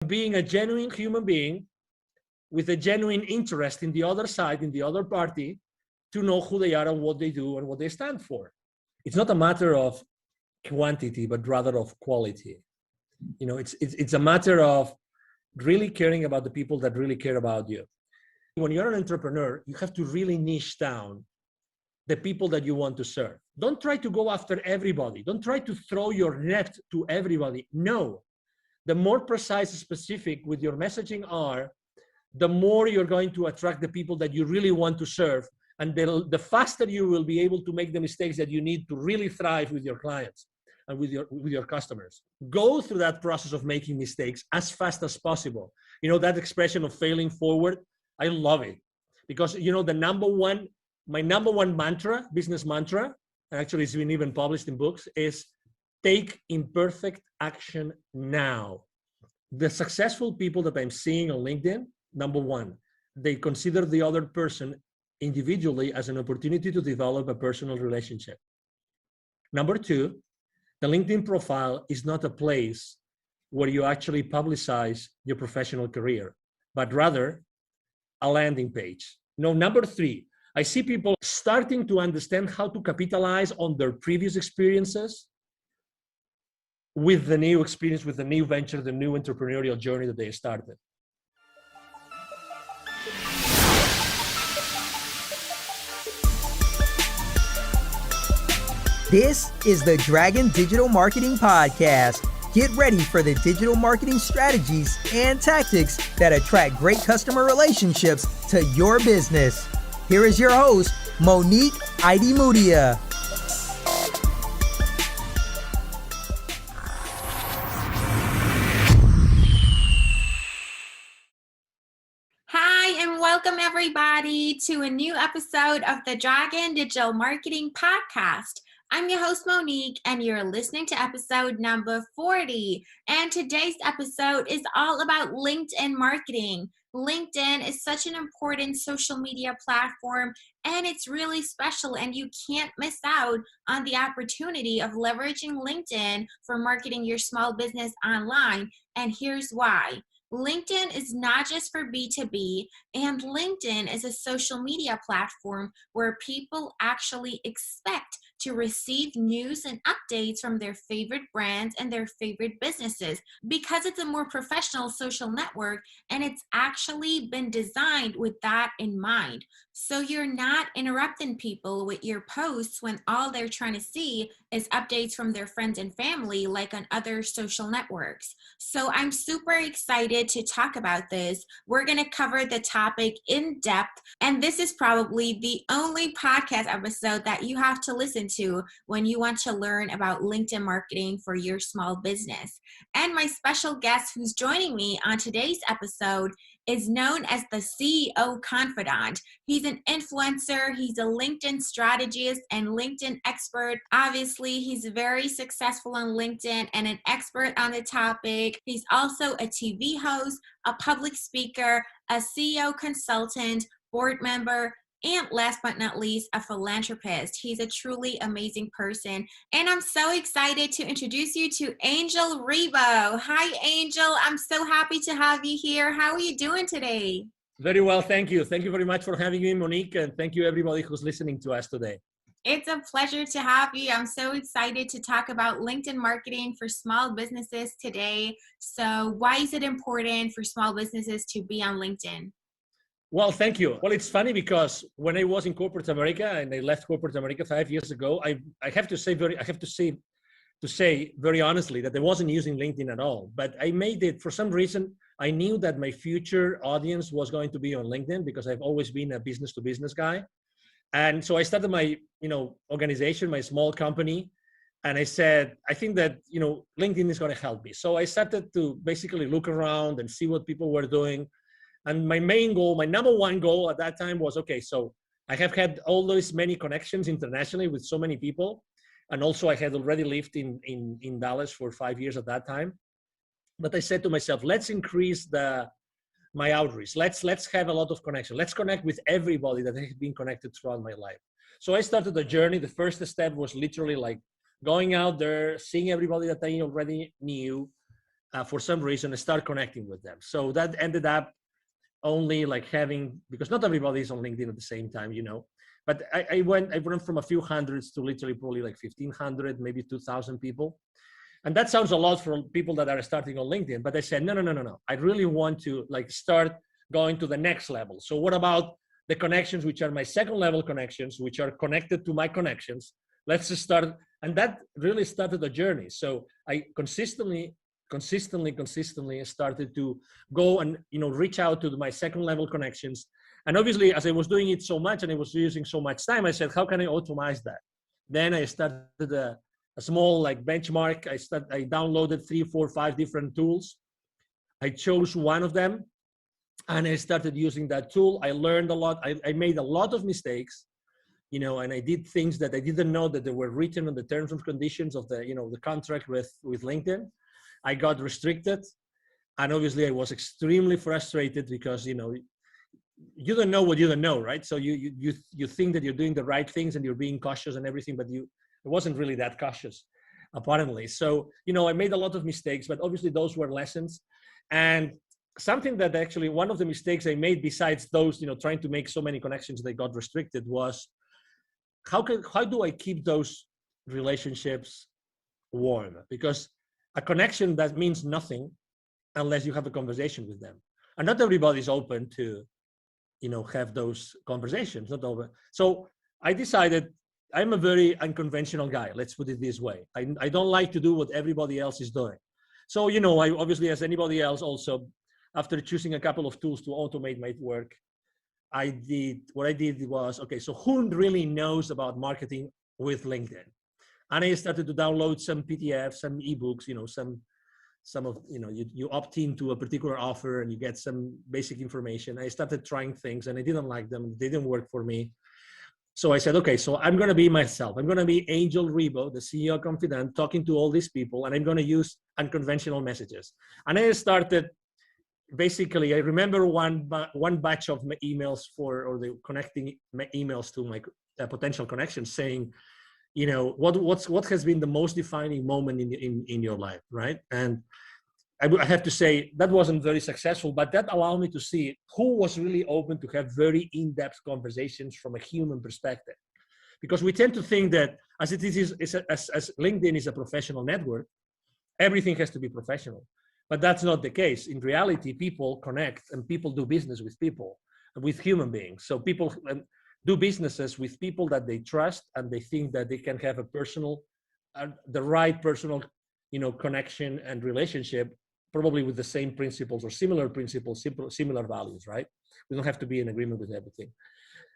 being a genuine human being with a genuine interest in the other side, in the other party, to know who they are and what they do and what they stand for. It's not a matter of quantity, but rather of quality. It's a matter of really caring about the people that really care about you. When you're an entrepreneur, you have to really niche down the people that you want to serve. Don't try to go after everybody. Don't try to throw your net to everybody. No. The more precise and specific with your messaging are, the more you're going to attract the people that you really want to serve. And the faster you will be able to make the mistakes that you need to really thrive with your clients and with your customers. Go through that process of making mistakes as fast as possible. That expression of failing forward, I love it. Because, my number one mantra, business mantra, and actually it's been even published in books, is take imperfect action now. The successful people that I'm seeing on LinkedIn, number one, they consider the other person individually as an opportunity to develop a personal relationship. Number two, the LinkedIn profile is not a place where you actually publicize your professional career, but rather a landing page. Number three, I see people starting to understand how to capitalize on their previous experiences with the new experience, with the new venture, the new entrepreneurial journey that they started. This is the Dragon Digital Marketing Podcast. Get ready for the digital marketing strategies and tactics that attract great customer relationships to your business. Here is your host, Monique Idimudia. Hi, and welcome everybody to a new episode of the Dragon Digital Marketing Podcast. I'm your host, Monique, and you're listening to episode number 40. And today's episode is all about LinkedIn marketing. LinkedIn is such an important social media platform, and it's really special, and you can't miss out on the opportunity of leveraging LinkedIn for marketing your small business online. And here's why. LinkedIn is not just for B2B, and LinkedIn is a social media platform where people actually expect to receive news and updates from their favorite brands and their favorite businesses because it's a more professional social network, and it's actually been designed with that in mind. So you're not interrupting people with your posts when all they're trying to see is updates from their friends and family like on other social networks. So I'm super excited to talk about this. We're going to cover the topic in depth, and this is probably the only podcast episode that you have to listen to when you want to learn about LinkedIn marketing for your small business. And my special guest who's joining me on today's episode is known as the CEO Confidant. He's an influencer, he's a LinkedIn strategist and LinkedIn expert. Obviously, he's very successful on LinkedIn and an expert on the topic. He's also a TV host, a public speaker, a CEO consultant, board member, and last but not least, a philanthropist. He's a truly amazing person. And I'm so excited to introduce you to Angel Rebo. Hi, Angel. I'm so happy to have you here. How are you doing today? Very well, thank you. Thank you very much for having me, Monique, and thank you everybody who's listening to us today. It's a pleasure to have you. I'm so excited to talk about LinkedIn marketing for small businesses today. So why is it important for small businesses to be on LinkedIn? Well, thank you. Well, it's funny because when I was in corporate America and I left corporate America 5 years ago, I have to say very honestly that I wasn't using LinkedIn at all. But I made it for some reason. I knew that my future audience was going to be on LinkedIn because I've always been a business to business guy. And so I started my, organization, my small company. And I said, I think that, LinkedIn is going to help me. So I started to basically look around and see what people were doing. And my main goal, my number one goal at that time was, okay, so I have had all those many connections internationally with so many people. And also I had already lived in Dallas for 5 years at that time. But I said to myself, let's increase my outreach. Let's have a lot of connection. Let's connect with everybody that has been connected throughout my life. So I started the journey. The first step was literally like going out there, seeing everybody that I already knew, for some reason, I started connecting with them. So that ended up only like having, because not everybody is on LinkedIn at the same time, but I went from a few hundreds to literally probably like 1,500, maybe 2,000 people. And that sounds a lot for people that are starting on LinkedIn, but I said, no. I really want to like start going to the next level. So what about the connections, which are my second level connections, which are connected to my connections? Let's just start. And that really started the journey. So I consistently started to go and, reach out to my second level connections. And obviously, as I was doing it so much and I was using so much time, I said, how can I automate that? Then I started a small like benchmark. I downloaded 3, 4, 5 different tools. I chose one of them and I started using that tool. I learned a lot. I made a lot of mistakes, and I did things that I didn't know that they were written on the terms and conditions of the, the contract with LinkedIn. I got restricted. And obviously I was extremely frustrated because, you don't know what you don't know, right? So you think that you're doing the right things and you're being cautious and everything, but it wasn't really that cautious, apparently. So, I made a lot of mistakes, but obviously those were lessons. And something that actually, one of the mistakes I made besides those, trying to make so many connections that got restricted was, how do I keep those relationships warm? Because a connection that means nothing unless you have a conversation with them. And not everybody's open to, have those conversations, not over. So I decided I'm a very unconventional guy. Let's put it this way. I don't like to do what everybody else is doing. So, I obviously, as anybody else also, after choosing a couple of tools to automate my work, what I did was, okay, so who really knows about marketing with LinkedIn? And I started to download some PDFs, some ebooks, some of, you opt into a particular offer and you get some basic information. I started trying things and I didn't like them. They didn't work for me. So I said, okay, so I'm going to be myself. I'm going to be Angel Rebo, the CEO of Confidant, talking to all these people, and I'm going to use unconventional messages. And I started, basically, I remember one batch of my emails or the connecting emails to my potential connections saying, what has been the most defining moment in your life, right? And I have to say that wasn't very successful, but that allowed me to see who was really open to have very in-depth conversations from a human perspective. Because we tend to think that as LinkedIn is a professional network, everything has to be professional. But that's not the case. In reality, people connect and people do business with people, with human beings. So people do businesses with people that they trust and they think that they can have a personal, the right personal, connection and relationship, probably with the same principles or similar principles, similar values, right? We don't have to be in agreement with everything.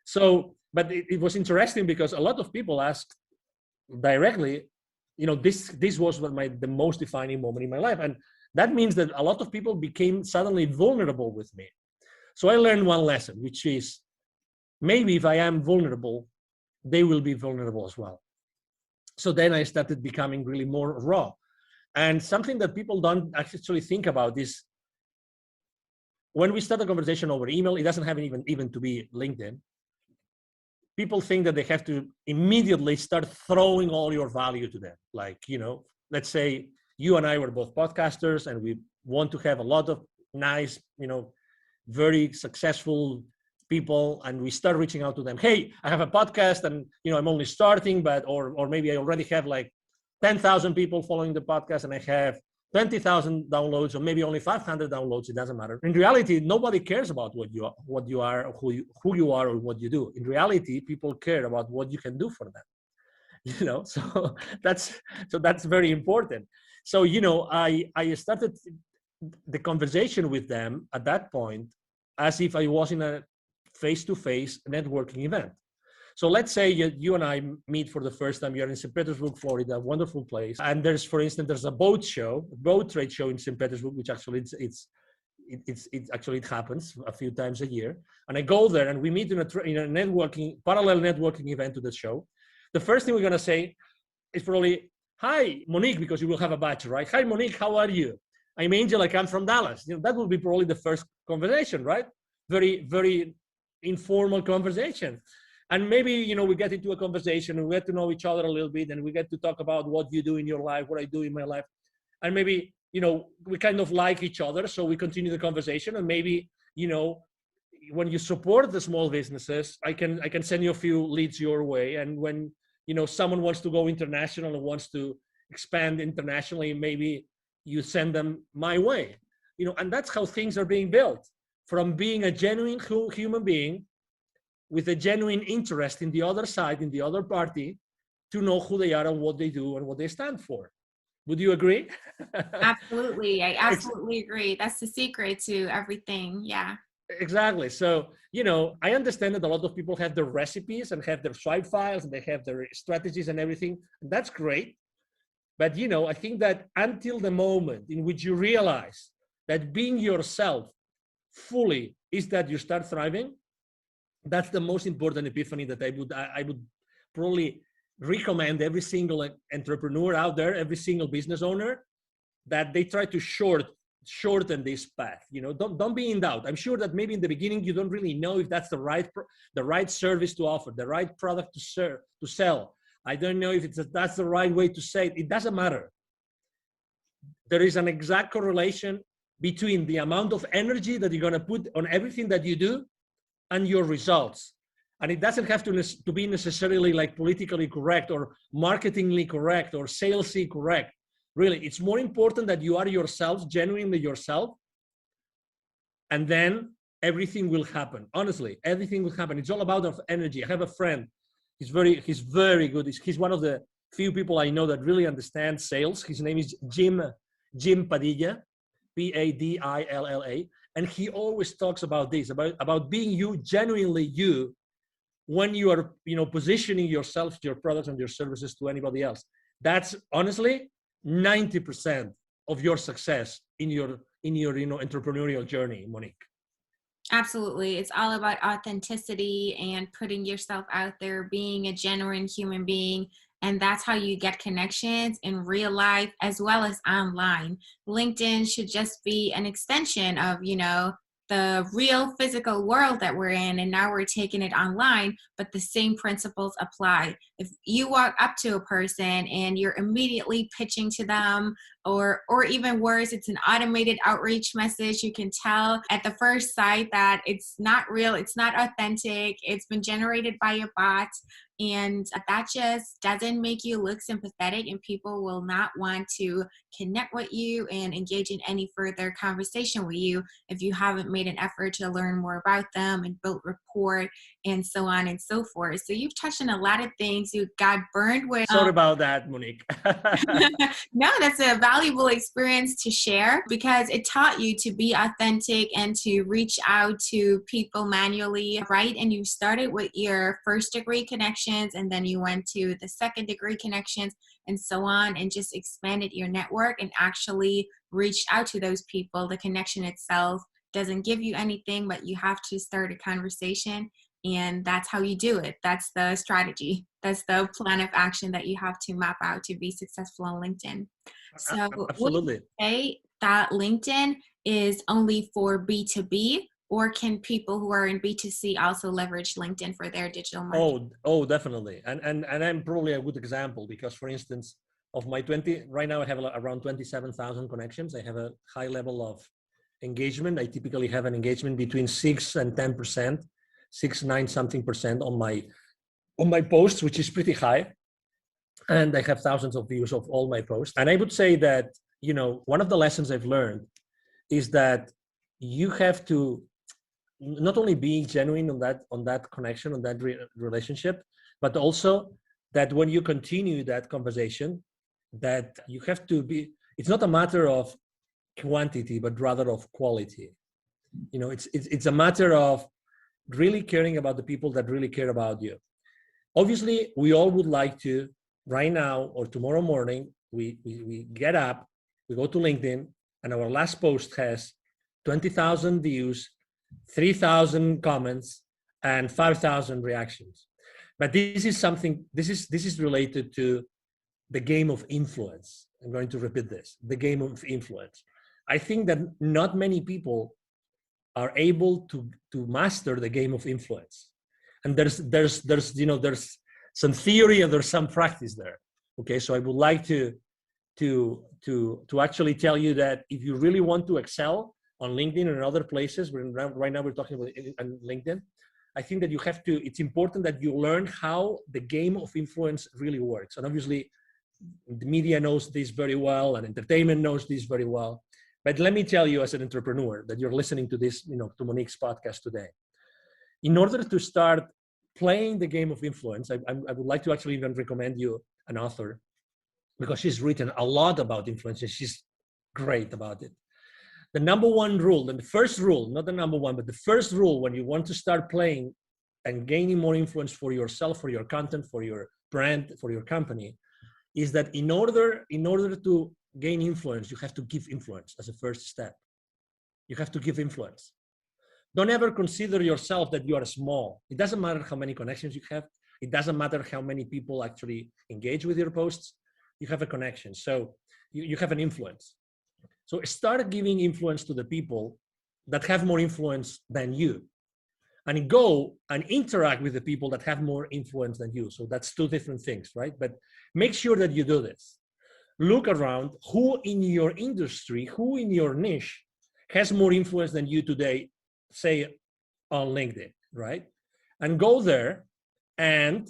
So, but it was interesting because a lot of people asked directly, this was the most defining moment in my life. And that means that a lot of people became suddenly vulnerable with me. So I learned one lesson, which is maybe if I am vulnerable, they will be vulnerable as well. So then I started becoming really more raw. And something that people don't actually think about is when we start a conversation over email, it doesn't have even to be LinkedIn. People think that they have to immediately start throwing all your value to them. Like, let's say you and I were both podcasters and we want to have a lot of nice, very successful people, and we start reaching out to them. Hey, I have a podcast and, I'm only starting, but, or maybe I already have like 10,000 people following the podcast and I have 20,000 downloads or maybe only 500 downloads. It doesn't matter. In reality, nobody cares about what you are, who you are or what you do. In reality, people care about what you can do for them. So that's very important. So, I started the conversation with them at that point as if I was in a face-to-face networking event. So let's say you and I meet for the first time. You're in St. Petersburg, Florida, a wonderful place. And there's a boat trade show in St. Petersburg, which actually it happens a few times a year. And I go there and we meet in a parallel networking event to the show. The first thing we're going to say is probably, hi, Monique, because you will have a badge, right? Hi, Monique, how are you? I'm Angel, I come from Dallas. That will be probably the first conversation, right? Very, very informal conversation. And maybe, we get into a conversation and we get to know each other a little bit and we get to talk about what you do in your life, what I do in my life. And maybe we kind of like each other, so we continue the conversation. And maybe, when you support the small businesses, I can send you a few leads your way. And when, someone wants to go international and wants to expand internationally, maybe you send them my way, and that's how things are being built, from being a genuine human being with a genuine interest in the other side, in the other party, to know who they are and what they do and what they stand for. Would you agree? Absolutely. I absolutely agree. That's the secret to everything. Yeah. Exactly. So, I understand that a lot of people have their recipes and have their swipe files and they have their strategies and everything. And that's great. But, I think that until the moment in which you realize that being yourself fully is that you start thriving, that's the most important epiphany that I would probably recommend every single entrepreneur out there, every single business owner, that they try to shorten this path. Don't be in doubt. I'm sure that maybe in the beginning you don't really know if that's the right service to offer, the right product to sell. I don't know if that's the right way to say it. It doesn't matter. There is an exact correlation between the amount of energy that you're going to put on everything that you do and your results. And it doesn't have to be necessarily like politically correct or marketingly correct or salesy correct. Really, it's more important that you are yourself, genuinely yourself, and then everything will happen. Honestly, everything will happen. It's all about energy. I have a friend. He's very good. He's one of the few people I know that really understand sales. His name is Jim Padilla, Padilla, and he always talks about this, about being you, genuinely you, when you are, positioning yourself, your products and your services to anybody else. That's honestly 90% of your success in your entrepreneurial journey, Monique. Absolutely. It's all about authenticity and putting yourself out there, being a genuine human being. And that's how you get connections in real life as well as online. LinkedIn should just be an extension of, the real physical world that we're in, and now we're taking it online, but the same principles apply. If you walk up to a person and you're immediately pitching to them, or even worse, it's an automated outreach message, you can tell at the first sight that it's not real, it's not authentic, it's been generated by a bot, and that just doesn't make you look sympathetic, and people will not want to connect with you and engage in any further conversation with you if you haven't made an effort to learn more about them and build rapport and so on and so forth. So you've touched on a lot of things. You got burned with. Sorry about that, Monique. No, that's a valuable experience to share because it taught you to be authentic and to reach out to people manually, right? And you started with your first degree connections, and then you went to the second degree connections and so on, and just expanded your network and actually reached out to those people. The connection itself doesn't give you anything, but you have to start a conversation, and that's how you do it. That's the strategy. That's the plan of action that you have to map out to be successful on LinkedIn. So absolutely. Would you say that LinkedIn is only for B2B, or can people who are in B2C also leverage LinkedIn for their digital marketing? Oh, definitely. And I'm probably a good example because, for instance, of my 20, right now I have around 27,000 connections. I have a high level of engagement. I typically have an engagement between 6 and 10%, 9 something percent on my posts, which is pretty high. And I have thousands of views of all my posts. And I would say that, one of the lessons I've learned is that you have to not only be genuine on that connection, on that relationship, but also that when you continue that conversation, that you have to be, it's not a matter of quantity, but rather of quality. It's a matter of really caring about the people that really care about you. Obviously, we all would like to, right now or tomorrow morning, we get up, we go to LinkedIn, and our last post has 20,000 views, 3,000 comments, and 5,000 reactions. But this is related to the game of influence. I'm going to repeat this, the game of influence. I think that not many people are able to master the game of influence. And there's some theory and there's some practice there. Okay, so I would like to to actually tell you that if you really want to excel on LinkedIn and other places, right now we're talking about LinkedIn, I think that it's important that you learn how the game of influence really works. And obviously, the media knows this very well, and entertainment knows this very well. But let me tell you, as an entrepreneur, that you're listening to this, to Monique's podcast today. In order to start playing the game of influence, I would like to actually even recommend you an author, because she's written a lot about influence, and she's great about it. The number one rule, and the first rule, not the number one, but the first rule when you want to start playing and gaining more influence for yourself, for your content, for your brand, for your company, is that in order to gain influence, you have to give influence as a first step. You have to give influence. Don't ever consider yourself that you are small. It doesn't matter how many connections you have. It doesn't matter how many people actually engage with your posts. You have a connection. So you have an influence. So start giving influence to the people that have more influence than you, and go and interact with the people that have more influence than you. So that's two different things, right? But make sure that you do this. Look around who in your industry, who in your niche has more influence than you today, say on LinkedIn, right? And go there and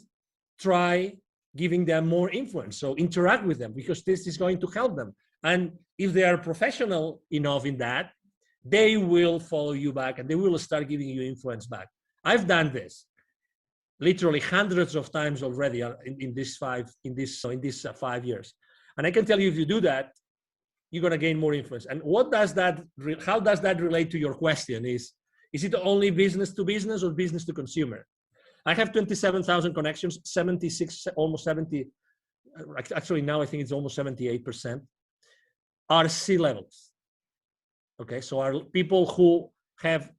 try giving them more influence. So interact with them, because this is going to help them. And if they are professional enough in that, they will follow you back and they will start giving you influence back. I've done this literally hundreds of times already in these 5 years. And I can tell you, if you do that, you're going to gain more influence. And how does that relate to your question? Is it only business to business or business to consumer? I have 27,000 connections, 76, almost 70, actually now I think it's almost 78% are C-levels. Okay, so are people who have,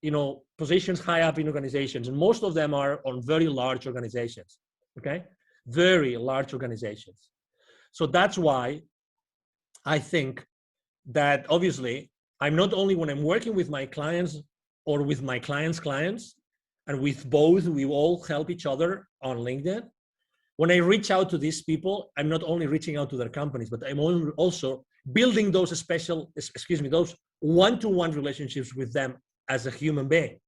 positions high up in organizations, and most of them are on very large organizations, okay? Very large organizations. So that's why I think that obviously I'm not only, when I'm working with my clients or with my clients' clients, and with both, we all help each other on LinkedIn. When I reach out to these people, I'm not only reaching out to their companies, but I'm also building those those one-to-one relationships with them as a human being.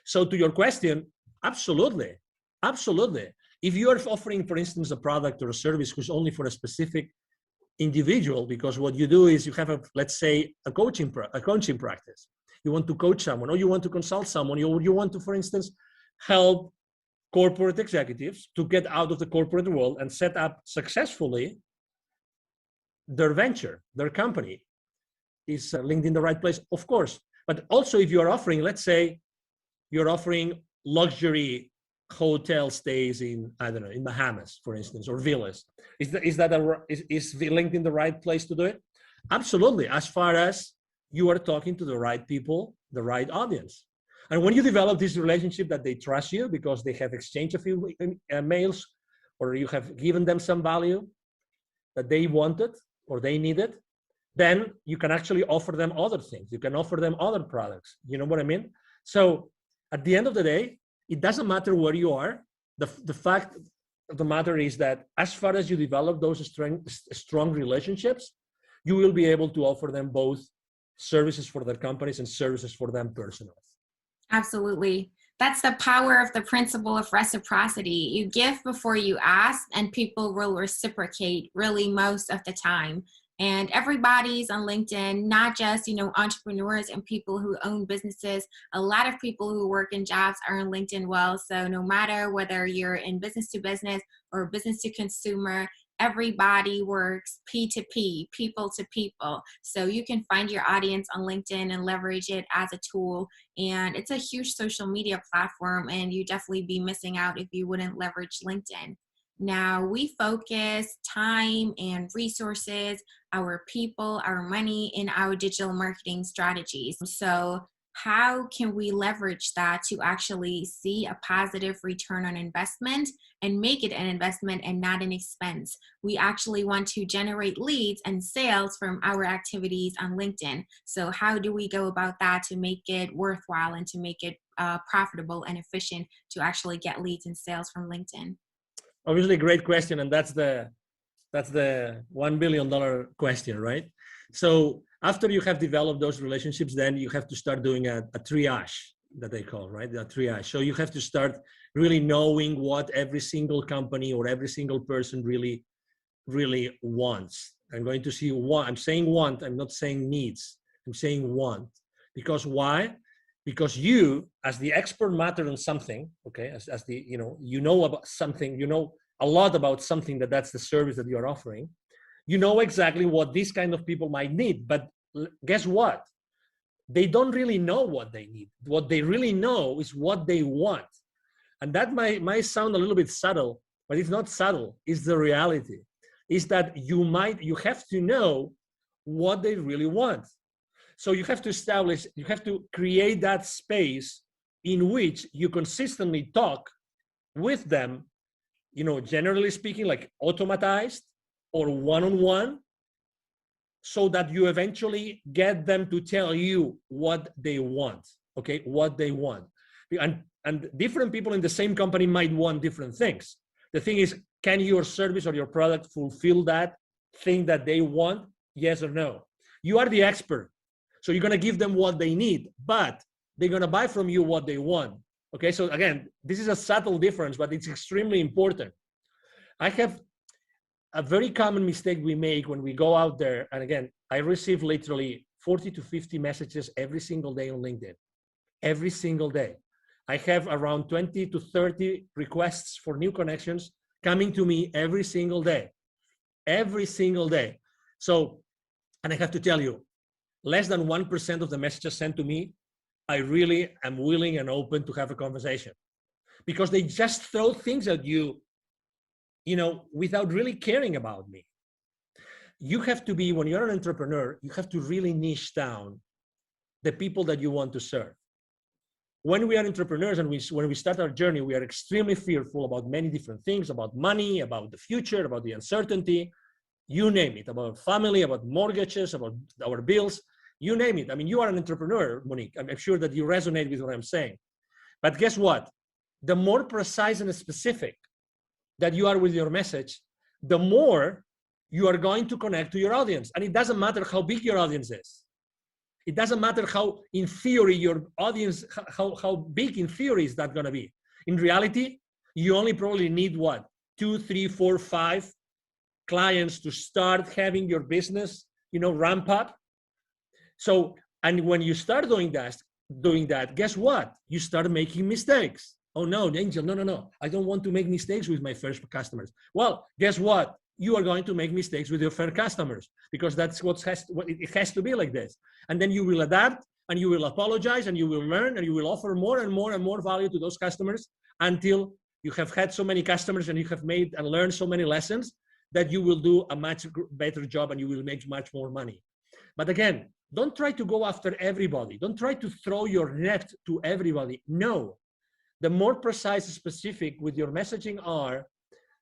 So to your question, absolutely. If you are offering, for instance, a product or a service who's only for a specific individual, because what you do is you have let's say a coaching practice. You want to coach someone, or you want to consult someone, you want to, for instance, help corporate executives to get out of the corporate world and set up successfully their venture, their company. Is LinkedIn the right place? Of course. But also, if you're offering, let's say you're offering luxury hotel stays in, I don't know, in Bahamas, for instance, or villas, is LinkedIn the right place to do it? Absolutely, as far as you are talking to the right people, the right audience. And when you develop this relationship that they trust you because they have exchanged a few mails, or you have given them some value that they wanted or they needed, then you can actually offer them other things. You can offer them other products. You know what I mean? So at the end of the day, it doesn't matter where you are. The fact of the matter is that as far as you develop those strong relationships, you will be able to offer them both services for their companies and services for them personally. Absolutely. That's the power of the principle of reciprocity. You give before you ask, and people will reciprocate really most of the time. And everybody's on LinkedIn, not just, entrepreneurs and people who own businesses. A lot of people who work in jobs are on LinkedIn well. So no matter whether you're in business to business or business to consumer, everybody works P2P, people to people. So you can find your audience on LinkedIn and leverage it as a tool. And it's a huge social media platform, and you definitely be missing out if you wouldn't leverage LinkedIn. Now, we focus time and resources, our people, our money in our digital marketing strategies. So how can we leverage that to actually see a positive return on investment and make it an investment and not an expense? We actually want to generate leads and sales from our activities on LinkedIn. So how do we go about that to make it worthwhile and to make it profitable and efficient to actually get leads and sales from LinkedIn? Obviously, great question. And that's the That's the $1 billion question, right? So after you have developed those relationships, then you have to start doing a triage that they call, right? The triage. So you have to start really knowing what every single company or every single person really wants. I'm going to see what I'm saying want, I'm not saying needs. I'm saying want. Because why? Because you, as the expert matter on something, okay, as the, you know about something, you know a lot about something that's the service that you're offering, you know exactly what these kind of people might need. But guess what? They don't really know what they need. What they really know is what they want. And that might sound a little bit subtle, but it's not subtle. It's the reality. Is that you have to know what they really want. So you have to create that space in which you consistently talk with them, generally speaking, like automatized or one-on-one, so that you eventually get them to tell you what they want, okay, what they want. And different people in the same company might want different things. The thing is, can your service or your product fulfill that thing that they want? Yes or no? You are the expert. So you're going to give them what they need, but they're going to buy from you what they want. Okay, so again, this is a subtle difference, but it's extremely important. I have a very common mistake we make when we go out there. And again, I receive literally 40 to 50 messages every single day on LinkedIn. Every single day. I have around 20 to 30 requests for new connections coming to me every single day. Every single day. So, and I have to tell you, less than 1% of the messages sent to me, I really am willing and open to have a conversation, because they just throw things at you, without really caring about me. You have to be, when you're an entrepreneur, you have to really niche down the people that you want to serve. When we are entrepreneurs and when we start our journey, we are extremely fearful about many different things, about money, about the future, about the uncertainty, you name it, about family, about mortgages, about our bills, you name it. I mean, you are an entrepreneur, Monique. I'm sure that you resonate with what I'm saying. But guess what? The more precise and specific that you are with your message, the more you are going to connect to your audience. And it doesn't matter how big your audience is. It doesn't matter how, in theory, your audience, how big in theory is that going to be. In reality, you only probably need what? 2, 3, 4, 5 clients to start having your business, ramp up. So, and when you start doing that, guess what? You start making mistakes. Oh no, Angel, no. I don't want to make mistakes with my first customers. Well, guess what? You are going to make mistakes with your first customers, because that's it has to be like this. And then you will adapt, and you will apologize, and you will learn, and you will offer more and more and more value to those customers until you have had so many customers and you have made and learned so many lessons that you will do a much better job and you will make much more money. But again, don't try to go after everybody. Don't try to throw your net to everybody. No. The more precise and specific with your messaging are,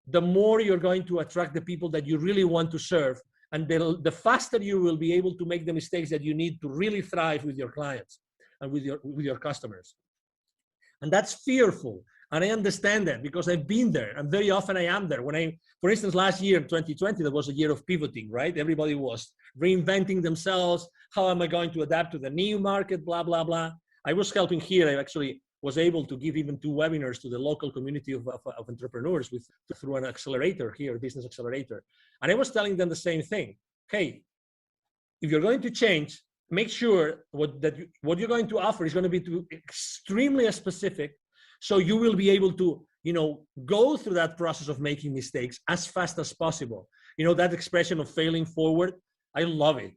the more you're going to attract the people that you really want to serve. And the faster you will be able to make the mistakes that you need to really thrive with your clients and with your customers. And that's fearful. And I understand that, because I've been there, and very often I am there. For instance, last year, 2020, that was a year of pivoting, right? Everybody was reinventing themselves. How am I going to adapt to the new market, blah, blah, blah. I was helping here. I actually was able to give even 2 webinars to the local community of entrepreneurs through an accelerator here, business accelerator. And I was telling them the same thing. Hey, if you're going to change, make sure what you're going to offer is going to be extremely specific, so you will be able to, go through that process of making mistakes as fast as possible. That expression of failing forward, I love it,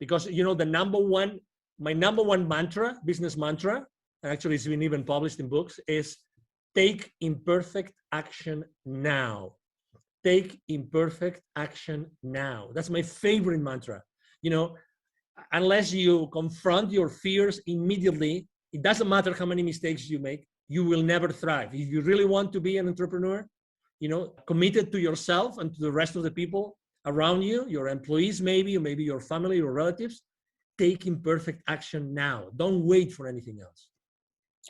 because, my number one mantra, business mantra, and actually it's been even published in books, is take imperfect action now. Take imperfect action now. That's my favorite mantra. Unless you confront your fears immediately, it doesn't matter how many mistakes you make, you will never thrive. If you really want to be an entrepreneur, committed to yourself and to the rest of the people around you, your employees maybe, or maybe your family or relatives, take imperfect action now. Don't wait for anything else.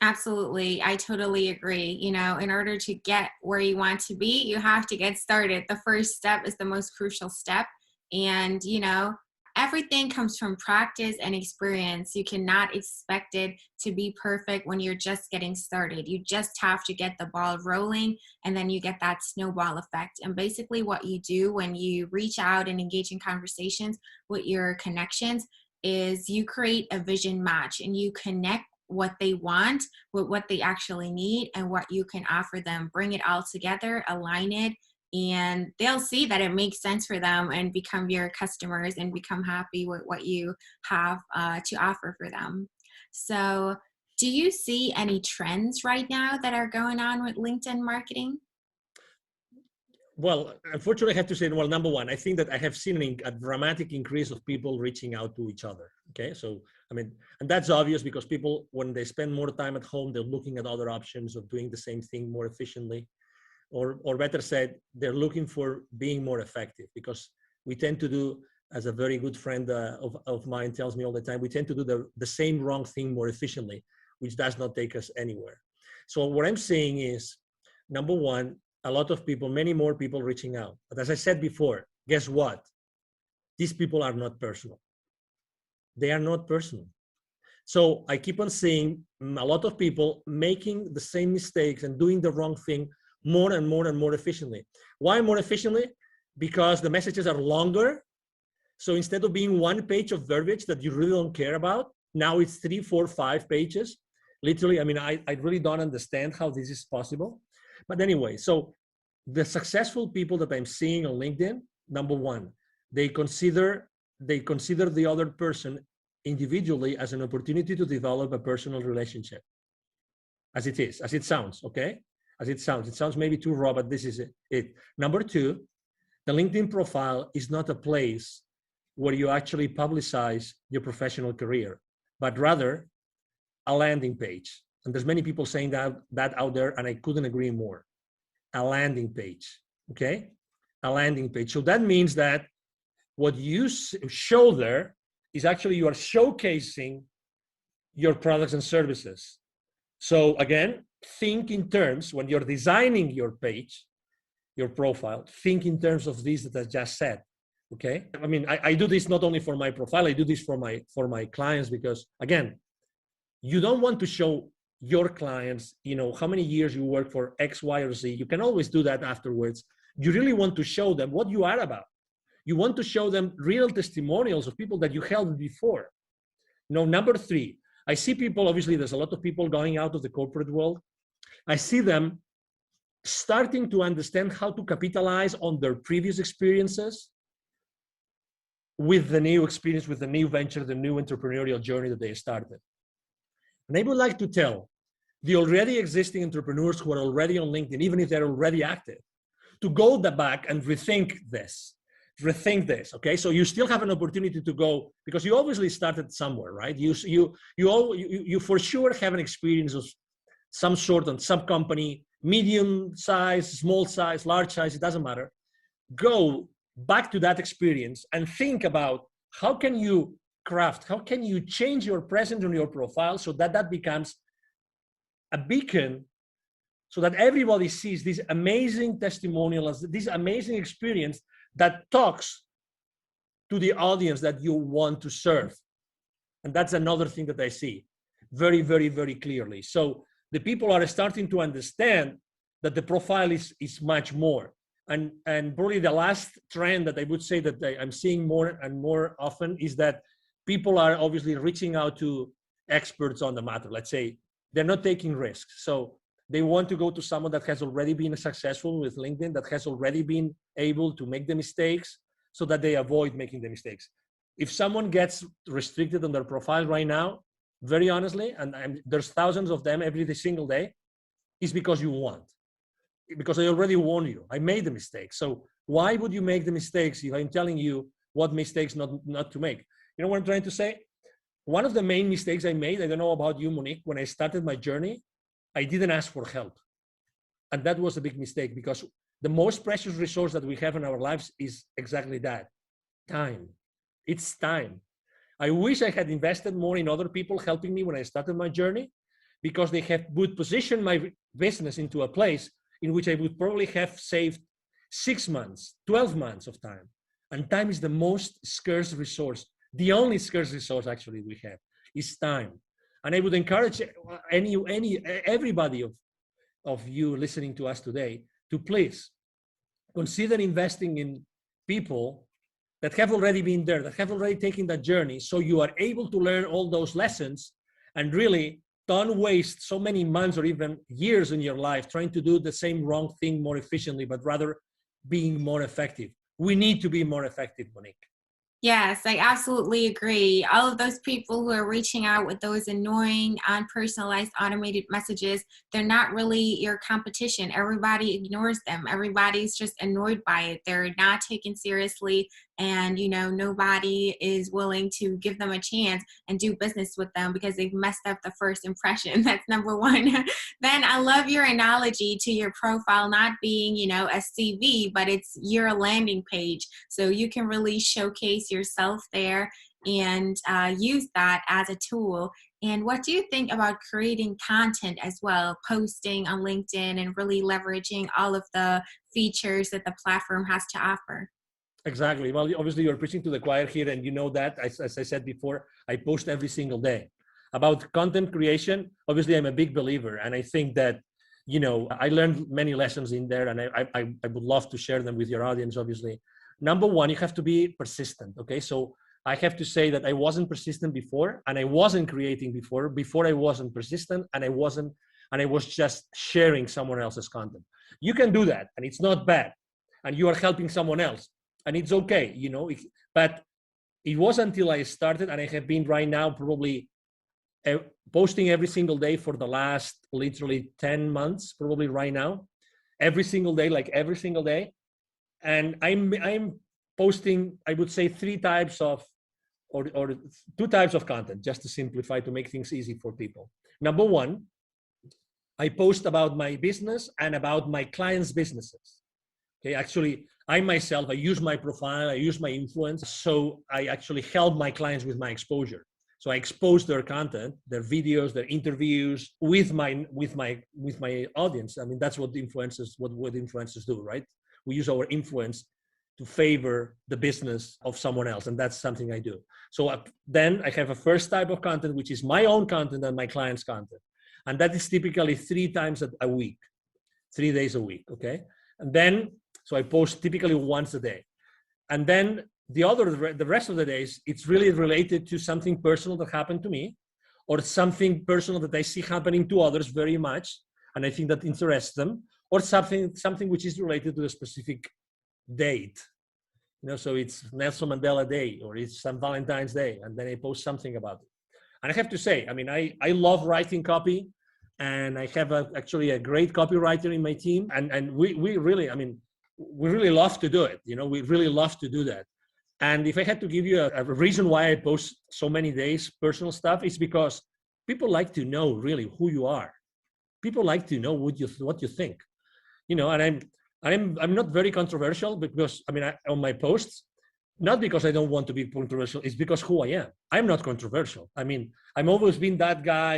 Absolutely. I totally agree. You know, in order to get where you want to be, you have to get started. The first step is the most crucial step. And, you know, everything comes from practice and experience. You cannot expect it to be perfect when you're just getting started. You just have to get the ball rolling, and then you get that snowball effect. And basically, what you do when you reach out and engage in conversations with your connections is you create a vision match, and you connect what they want with what they actually need and what you can offer them. Bring it all together, align it, and they'll see that it makes sense for them and become your customers and become happy with what you have to offer for them. So, do you see any trends right now that are going on with LinkedIn marketing? Well, unfortunately, I have to say, well, number one, I think that I have seen a dramatic increase of people reaching out to each other. Okay. So, I mean, and that's obvious because people, when they spend more time at home, they're looking at other options of doing the same thing more efficiently, or better said, they're looking for being more effective, because we tend to do, as a very good friend of mine tells me all the time, we tend to do the same wrong thing more efficiently, which does not take us anywhere. So what I'm saying is, number one, a lot of people, many more people reaching out. But as I said before, guess what? These people are not personal. They are not personal. So I keep on seeing a lot of people making the same mistakes and doing the wrong thing more and more and more efficiently. Why more efficiently? Because the messages are longer. So instead of being one page of verbiage that you really don't care about, now it's 3, 4, 5 pages. Literally, I mean, I really don't understand how this is possible. But anyway, so the successful people that I'm seeing on LinkedIn, number one, they consider the other person individually as an opportunity to develop a personal relationship. As it sounds, okay? As it sounds maybe too raw, but this is it. Number two, the LinkedIn profile is not a place where you actually publicize your professional career, but rather a landing page. And there's many people saying that out there, and I couldn't agree more. A landing page, okay? A landing page. So that means that what you show there is actually you are showcasing your products and services. So again, think in terms, when you're designing your page, your profile, think in terms of this that I just said, okay? I mean, I do this not only for my profile, I do this for my clients, because again, you don't want to show your clients, you know, how many years you work for X, Y, or Z. You can always do that afterwards. You really want to show them what you are about. You want to show them real testimonials of people that you helped before. Now, number three, I see people, obviously, there's a lot of people going out of the corporate world. I see them starting to understand how to capitalize on their previous experiences with the new experience, with the new venture, the new entrepreneurial journey that they started. And I would like to tell the already existing entrepreneurs who are already on LinkedIn, even if they're already active, to go back and rethink this, okay? So you still have an opportunity to go, because you obviously started somewhere, right? You for sure have an experience of some sort on some company, medium size, small size, large size, it doesn't matter. Go back to that experience and think about how can you change your presence on your profile so that becomes a beacon, so that everybody sees this amazing testimonial, this amazing experience that talks to the audience that you want to serve. And that's another thing that I see very, very, very clearly. So the people are starting to understand that the profile is much more. And probably the last trend that I would say that I'm seeing more and more often is that people are obviously reaching out to experts on the matter. Let's say they're not taking risks. So they want to go to someone that has already been successful with LinkedIn, that has already been able to make the mistakes so that they avoid making the mistakes. If someone gets restricted on their profile right now, very honestly, and there's thousands of them every single day, is because you want. Because I already warned you. I made the mistakes. So why would you make the mistakes if I'm telling you what mistakes not to make? You know what I'm trying to say? One of the main mistakes I made, I don't know about you, Monique, when I started my journey, I didn't ask for help. And that was a big mistake, because the most precious resource that we have in our lives is exactly that, time. It's time. I wish I had invested more in other people helping me when I started my journey, because they would position my business into a place in which I would probably have saved 6 months, 12 months of time. And time is the most scarce resource. The only scarce resource actually we have is time. And I would encourage everybody of you listening to us today to please consider investing in people that have already been there, that have already taken that journey, so you are able to learn all those lessons and really don't waste so many months or even years in your life trying to do the same wrong thing more efficiently, but rather being more effective. We need to be more effective, Monique. Yes, I absolutely agree. All of those people who are reaching out with those annoying, unpersonalized, automated messages, they're not really your competition. Everybody ignores them. Everybody's just annoyed by it. They're not taken seriously. And, nobody is willing to give them a chance and do business with them because they've messed up the first impression. That's number one. Then I love your analogy to your profile not being, a CV, but it's your landing page. So you can really showcase yourself there and use that as a tool. And what do you think about creating content as well, posting on LinkedIn and really leveraging all of the features that the platform has to offer? Exactly. Well, obviously you're preaching to the choir here, and you know that, as I said before, I post every single day. About content creation, obviously I'm a big believer, and I think that, I learned many lessons in there, and I would love to share them with your audience, obviously. Number one, you have to be persistent, okay? So I have to say that I wasn't persistent before, and I wasn't creating before I wasn't persistent, and I was just sharing someone else's content. You can do that, and it's not bad, and you are helping someone else. And it's okay, but it was until I started, and I have been right now probably posting every single day for the last literally 10 months, probably right now, every single day. And I'm posting, I would say, three types of, or two types of content, just to simplify, to make things easy for people. Number one, I post about my business and about my clients' businesses. Okay, actually, I myself, I use my profile, I use my influence, so I actually help my clients with my exposure. So I expose their content, their videos, their interviews with my audience. I mean, that's what influencers do, right? We use our influence to favor the business of someone else, and that's something I do. So then I have a first type of content, which is my own content and my clients' content, and that is typically 3 times a week, 3 days a week. Okay, and then. So I post typically once a day. And then the rest of the days, it's really related to something personal that happened to me, or something personal that I see happening to others very much, and I think that interests them, or something which is related to a specific date. So it's Nelson Mandela Day, or it's St. Valentine's Day, and then I post something about it. And I have to say, I mean, I love writing copy, and I have actually a great copywriter in my team, and we really, I mean, we really love to do it. We really love to do that. And if I had to give you a reason why I post so many days personal stuff, it's because people like to know really who you are. People like to know what you think. And I'm not very controversial, because on my posts, not because I don't want to be controversial, it's because who I am. I'm not controversial. I mean, I've always been that guy.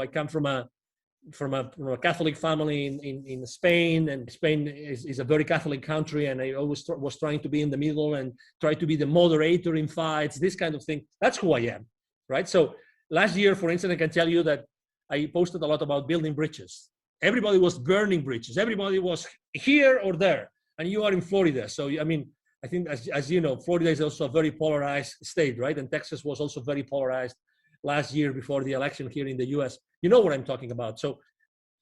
I come from a Catholic family in Spain, and Spain is a very Catholic country, and I always was trying to be in the middle and try to be the moderator in fights, this kind of thing. That's who I am, right? So last year, for instance, I can tell you that I posted a lot about building bridges. Everybody was burning bridges. Everybody was here or there, and you are in Florida. So, I mean, I think, as you know, Florida is also a very polarized state, right? And Texas was also very polarized last year before the election here in the US. You know what I'm talking about. So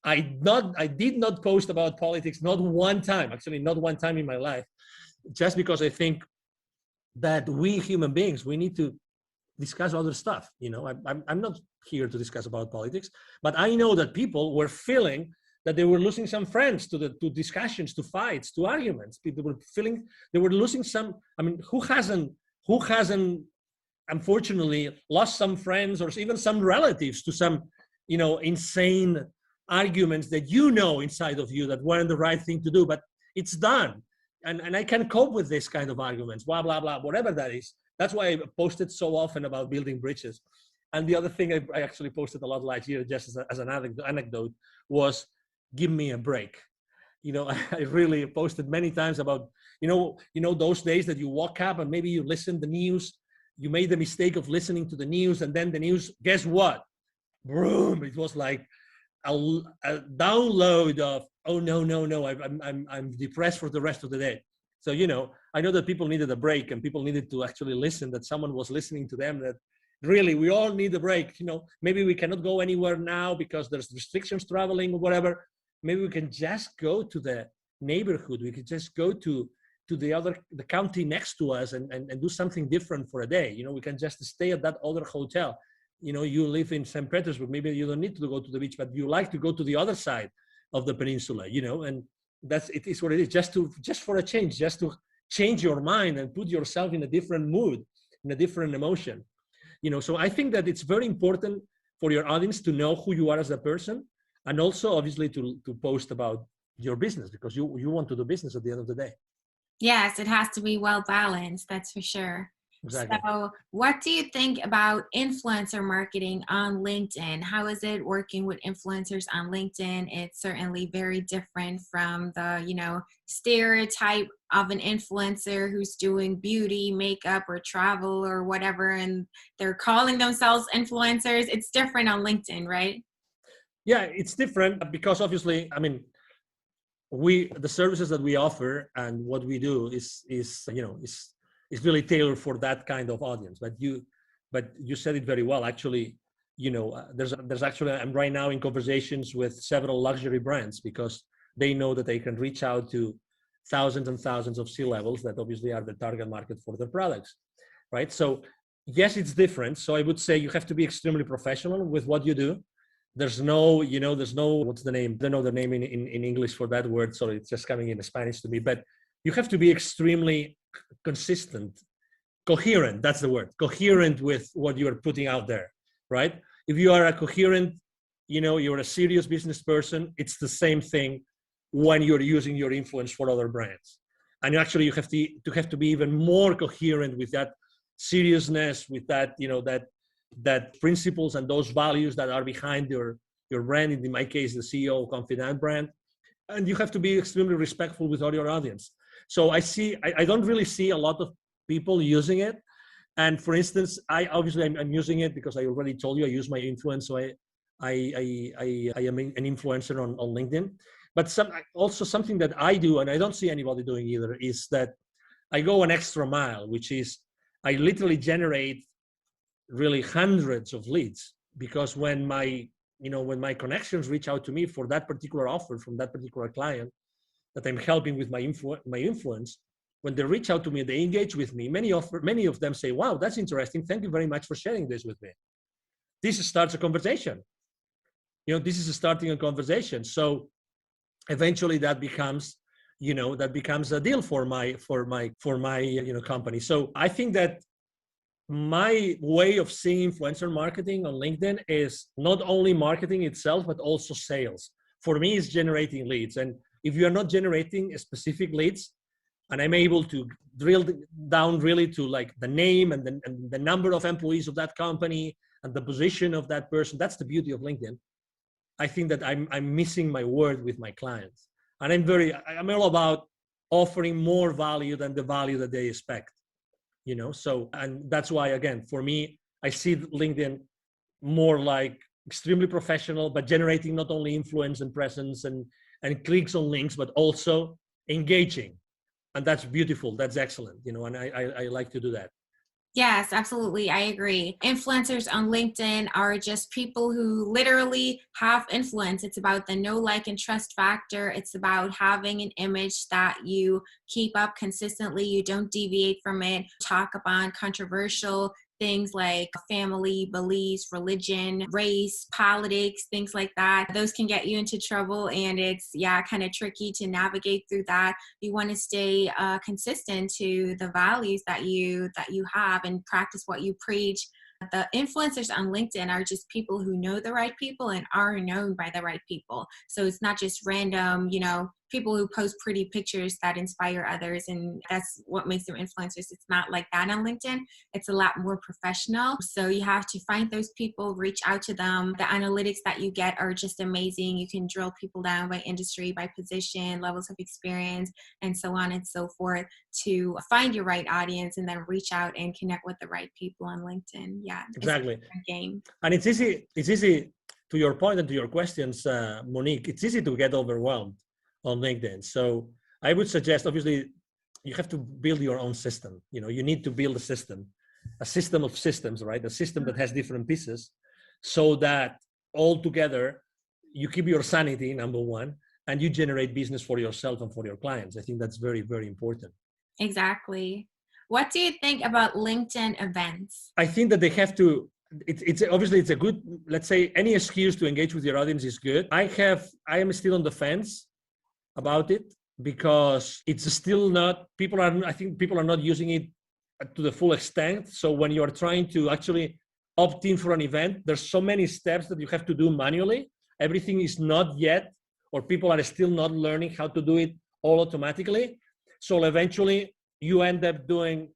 I did not post about politics, not one time, actually not one time in my life, just because I think that we human beings, we need to discuss other stuff. I'm not here to discuss about politics, but I know that people were feeling that they were losing some friends to discussions, to fights, to arguments. People were feeling they were losing some. I mean, who hasn't unfortunately lost some friends or even some relatives to some insane arguments that inside of you that weren't the right thing to do, but it's done, and I can cope with this kind of arguments, blah blah blah, whatever that is. That's why I posted so often about building bridges. And the other thing I actually posted a lot last year, just as an anecdote, was give me a break. I really posted many times about, those days that you woke up and maybe you listened to the news, you made the mistake of listening to the news, and then the news, guess what? Boom! It was like a download of, oh no, I'm depressed for the rest of the day. So I know that people needed a break, and people needed to actually listen, that someone was listening to them, that really we all need a break. Maybe we cannot go anywhere now because there's restrictions traveling or whatever. Maybe we can just go to the neighborhood. We could just go to the county next to us and do something different for a day. We can just stay at that other hotel. You live in St. Petersburg, maybe you don't need to go to the beach, but you like to go to the other side of the peninsula, and it is what it is, just for a change, just to change your mind and put yourself in a different mood, in a different emotion. So I think that it's very important for your audience to know who you are as a person, and also obviously to post about your business, because you want to do business at the end of the day. Yes, it has to be well balanced, that's for sure. Exactly. So what do you think about influencer marketing on LinkedIn? How is it working with influencers on LinkedIn? It's certainly very different from the, stereotype of an influencer who's doing beauty, makeup, or travel or whatever, and they're calling themselves influencers. It's different on LinkedIn, right? Yeah, it's different because obviously, the services that we offer and what we do is really tailored for that kind of audience. But you said it very well. Actually, there's actually, I'm right now in conversations with several luxury brands because they know that they can reach out to thousands and thousands of C-levels that obviously are the target market for their products, right? So yes, it's different. So I would say you have to be extremely professional with what you do. There's no, what's the name? I don't know the name in English for that word. So it's just coming in Spanish to me, but you have to be extremely consistent, coherent. That's the word, coherent with what you are putting out there, right? If you are a coherent, you're a serious business person, it's the same thing when you're using your influence for other brands. And actually you have to be even more coherent with that seriousness, with that, that principles and those values that are behind your brand, in my case, the CEO of Confidant brand. And you have to be extremely respectful with all your audience. So I don't really see a lot of people using it. And for instance, I'm using it because I already told you I use my influence. So I am an influencer on LinkedIn. But something that I do, and I don't see anybody doing either, is that I go an extra mile, which is I literally generate really hundreds of leads, because when my connections reach out to me for that particular offer from that particular client that I'm helping with my influence, when they reach out to me, they engage with me. Many of them say, "Wow, that's interesting. Thank you very much for sharing this with me." This starts a conversation. This is starting a conversation. So eventually that becomes a deal for my company. So I think that my way of seeing influencer marketing on LinkedIn is not only marketing itself, but also sales. For me, it's generating leads. And if you are not generating specific leads, and I'm able to drill down really to like the name and the number of employees of that company and the position of that person, that's the beauty of LinkedIn. I think that I'm missing my word with my clients. And I'm all about offering more value than the value that they expect. So, and that's why, again, for me, I see LinkedIn more like extremely professional, but generating not only influence and presence and clicks on links, but also engaging. And that's beautiful. That's excellent. And I like to do that. Yes, absolutely. I agree. Influencers on LinkedIn are just people who literally have influence. It's about the know, like, and trust factor. It's about having an image that you keep up consistently. You don't deviate from it. Talk about controversial things like family, beliefs, religion, race, politics, things like that. Those can get you into trouble, and it's kind of tricky to navigate through that. You want to stay consistent to the values that you have and practice what you preach. The influencers on LinkedIn are just people who know the right people and are known by the right people. So it's not just random, people who post pretty pictures that inspire others, and that's what makes them influencers. It's not like that on LinkedIn. It's a lot more professional. So you have to find those people, reach out to them. The analytics that you get are just amazing. You can drill people down by industry, by position, levels of experience, and so on and so forth to find your right audience and then reach out and connect with the right people on LinkedIn. Yeah, exactly. It's a different game. And it's easy to your point and to your questions, Monique, it's easy to get overwhelmed on LinkedIn. So I would suggest, obviously, you have to build your own system. You need to build a system of systems, right? A system that has different pieces so that all together you keep your sanity, number one, and you generate business for yourself and for your clients. I think that's very, very important. Exactly. What do you think about LinkedIn events? I think that they have to, it's obviously it's a good, let's say any excuse to engage with your audience is good. I am still on the fence about it because it's still not, I think people are not using it to the full extent. So when you are trying to actually opt in for an event, there's so many steps that you have to do manually. Everything is not yet, or people are still not learning how to do it all automatically. So eventually you end up doing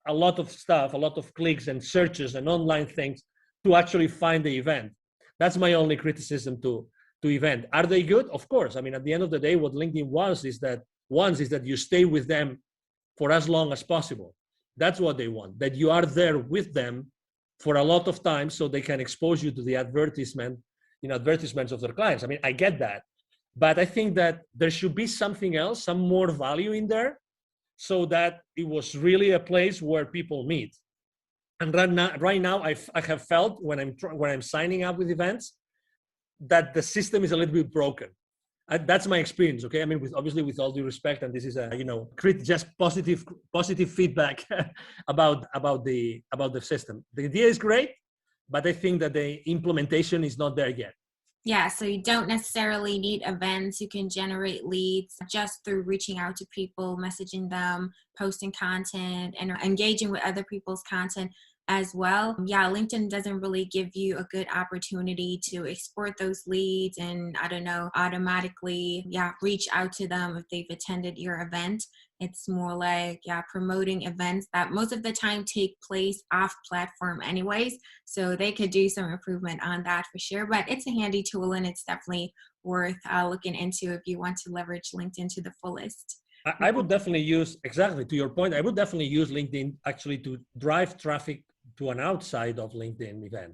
a lot of stuff, a lot of clicks and searches and online things to actually find the event. That's my only criticism to event. Are they good? Of course. I mean, at the end of the day, what LinkedIn wants is that you stay with them for as long as possible. That's what they want, that you are there with them for a lot of time so they can expose you to the advertisements of their clients. I mean, I get that. But I think that there should be something else, some more value in there, so that it was really a place where people meet. And right now, I have felt when I'm signing up with events that the system is a little bit broken. That's my experience. Okay, I mean, with all due respect, and this is just positive feedback about the system. The idea is great, but I think that the implementation is not there yet. Yeah, so you don't necessarily need events. You can generate leads just through reaching out to people, messaging them, posting content, and engaging with other people's content as well. Yeah, LinkedIn doesn't really give you a good opportunity to export those leads and, automatically, reach out to them if they've attended your event. It's more like, promoting events that most of the time take place off platform anyways. So they could do some improvement on that for sure. But it's a handy tool and it's definitely worth looking into if you want to leverage LinkedIn to the fullest. I would definitely use, exactly to your point, I would definitely use LinkedIn actually to drive traffic to an outside of LinkedIn event.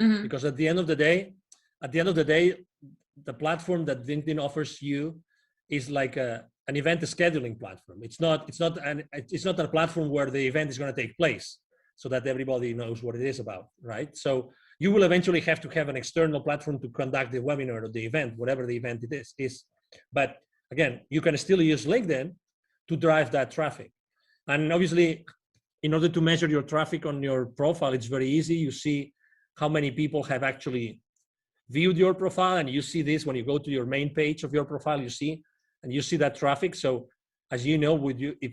Mm-hmm. Because at the end of the day, the platform that LinkedIn offers you is like an event scheduling platform. It's not a platform where the event is going to take place so that everybody knows what it is about, right? So you will eventually have to have an external platform to conduct the webinar or the event, whatever the event it is. But again, you can still use LinkedIn to drive that traffic. And obviously, in order to measure your traffic on your profile, it's very easy. You see how many people have actually viewed your profile, and you see this when you go to your main page of your profile, you see that traffic. So as you know,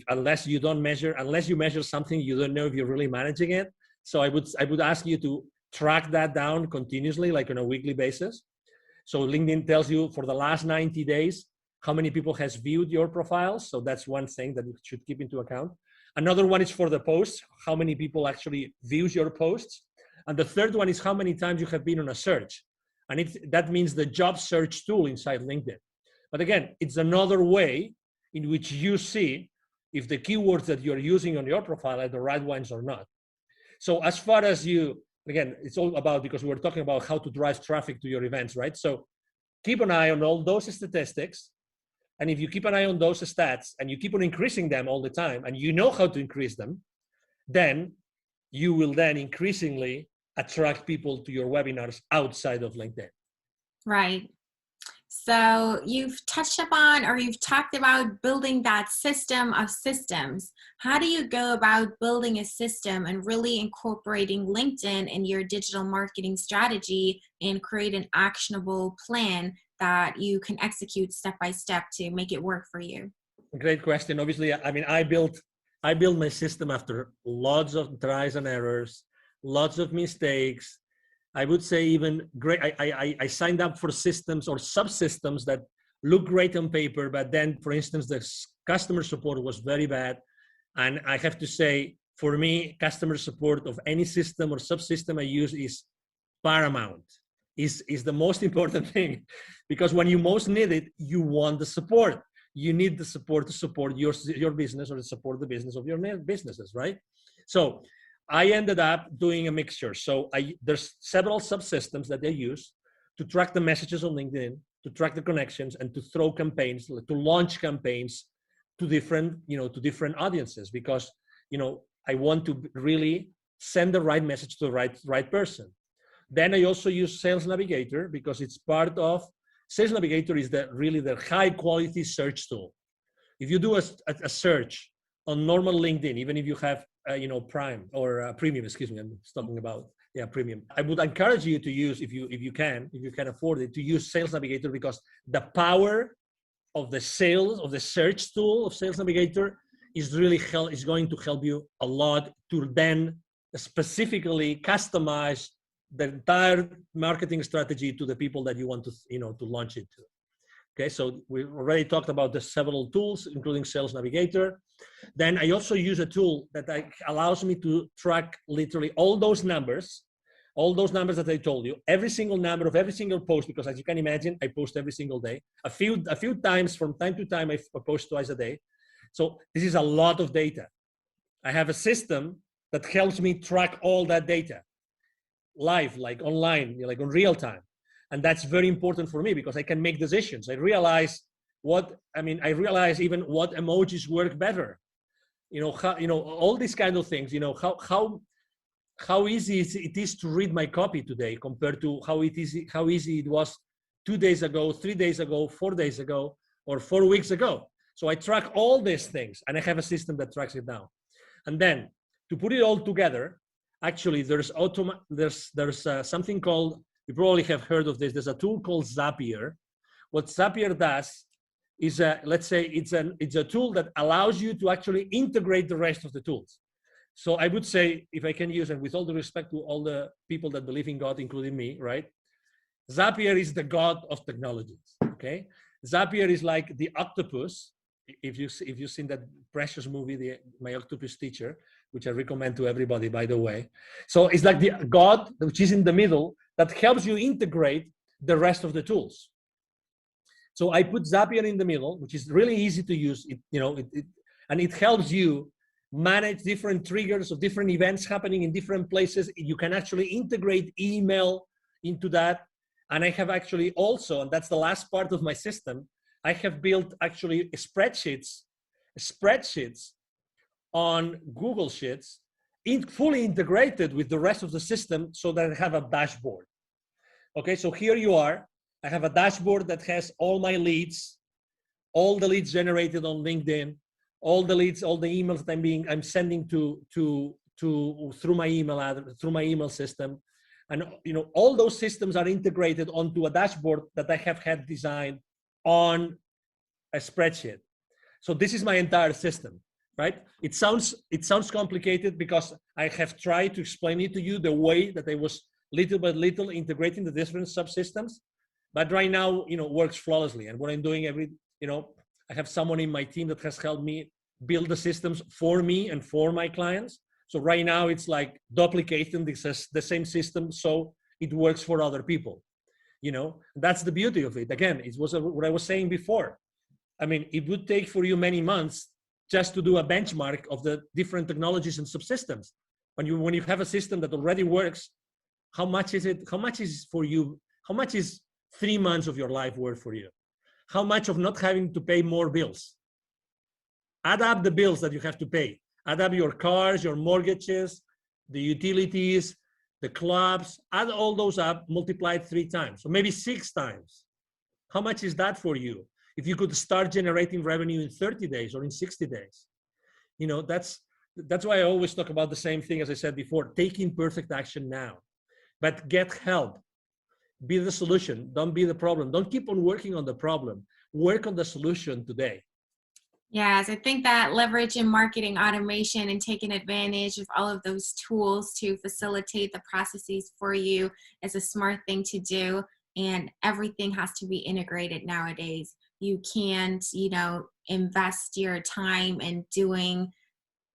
unless you measure something, you don't know if you're really managing it. So I would ask you to track that down continuously, like on a weekly basis. So LinkedIn tells you for the last 90 days, how many people has viewed your profiles. So that's one thing that you should keep into account. Another one is for the posts, how many people actually views your posts. And the third one is how many times you have been on a search. And that means the job search tool inside LinkedIn. But again, it's another way in which you see if the keywords that you're using on your profile are the right ones or not. So as far as again, it's all about, because we're talking about how to drive traffic to your events, right? So keep an eye on all those statistics. And if you keep an eye on those stats and you keep on increasing them all the time, and you know how to increase them, then you will then increasingly attract people to your webinars outside of LinkedIn. Right. So you've touched upon, or you've talked about building that system of systems. How do you go about building a system and really incorporating LinkedIn in your digital marketing strategy and create an actionable plan that you can execute step by step to make it work for you? Great question. Obviously, I mean, I built my system after lots of tries and errors, lots of mistakes. I would say even great. I signed up for systems or subsystems that look great on paper, but then, for instance, the customer support was very bad. And I have to say, for me, customer support of any system or subsystem I use is paramount, is the most important thing, because when you most need it, you want the support. You need the support to support your business or to support the business of your businesses, right? So I ended up doing a mixture. So there's several subsystems that they use to track the messages on LinkedIn, to track the connections, and to throw campaigns, to launch campaigns to different audiences, because I want to really send the right message to the right person. Then I also use Sales Navigator, because it's part of Sales Navigator is really the high quality search tool. If you do a search on normal LinkedIn, even if you have Prime or Premium, excuse me, I'm talking about Premium. I would encourage you to use, if you can afford it, to use Sales Navigator, because the power of the search tool of Sales Navigator is going to help you a lot to then specifically customize the entire marketing strategy to the people that you want to launch it to. Okay, so we already talked about the several tools, including Sales Navigator. Then I also use a tool that allows me to track literally all those numbers that I told you, every single number of every single post, because as you can imagine, I post every single day. A few times from time to time, I post twice a day. So this is a lot of data. I have a system that helps me track all that data live, like online, like on real time. And that's very important for me, because I can make decisions. I realize even what emojis work better. All these kind of things, how easy it is to read my copy today compared to how easy it was 2 days ago, 3 days ago, 4 days ago, or 4 weeks ago. So I track all these things, and I have a system that tracks it down. And then to put it all together, actually, there's something called, you probably have heard of this. There's a tool called Zapier. What Zapier does is, let's say it's a tool that allows you to actually integrate the rest of the tools. So I would say, if I can use, and with all the respect to all the people that believe in God, including me, right? Zapier is the God of technologies, okay? Zapier is like the octopus. If you've seen that precious movie, My Octopus Teacher, which I recommend to everybody, by the way. So it's like the God, which is in the middle, that helps you integrate the rest of the tools. So I put Zapier in the middle, which is really easy to use. And it helps you manage different triggers of different events happening in different places. You can actually integrate email into that. And I have actually also, and that's the last part of my system, I have built actually spreadsheets on Google Sheets, fully integrated with the rest of the system, so that I have a dashboard. Okay, so here you are. I have a dashboard that has all my leads, all the leads generated on LinkedIn, all the leads, all the emails that I'm sending through my email system. And all those systems are integrated onto a dashboard that I have had designed on a spreadsheet. So this is my entire system, right? It sounds complicated, because I have tried to explain it to you the way that I was little by little integrating the different subsystems, but right now, works flawlessly. And what I'm doing I have someone in my team that has helped me build the systems for me and for my clients. So right now it's like duplicating the same system, so it works for other people. That's the beauty of it. Again, it was what I was saying before. I mean, it would take for you many months just to do a benchmark of the different technologies and subsystems. When you have a system that already works, how much is it? How much is for you? How much is 3 months of your life worth for you? How much of not having to pay more bills? Add up the bills that you have to pay. Add up your cars, your mortgages, the utilities, the clubs, add all those up, multiply it 3 times, or maybe 6 times. How much is that for you? If you could start generating revenue in 30 days or in 60 days, that's why I always talk about the same thing as I said before, taking perfect action now, but get help. Be the solution. Don't be the problem. Don't keep on working on the problem. Work on the solution today. Yes, I think that leveraging marketing automation and taking advantage of all of those tools to facilitate the processes for you is a smart thing to do. And everything has to be integrated nowadays. you can't, invest your time in doing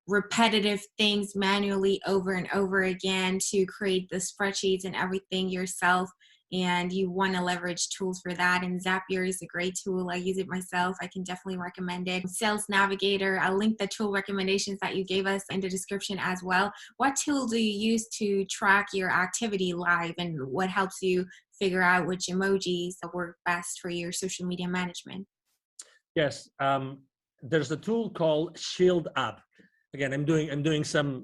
repetitive things manually over and over again to create the spreadsheets and everything yourself. And you want to leverage tools for that. And Zapier is a great tool. I use it myself. I can definitely recommend it. Sales Navigator, I'll link the tool recommendations that you gave us in the description as well. What tool do you use to track your activity live, and what helps you figure out which emojis work best for your social media management? Yes, there's a tool called Shield App. Again, I'm doing some,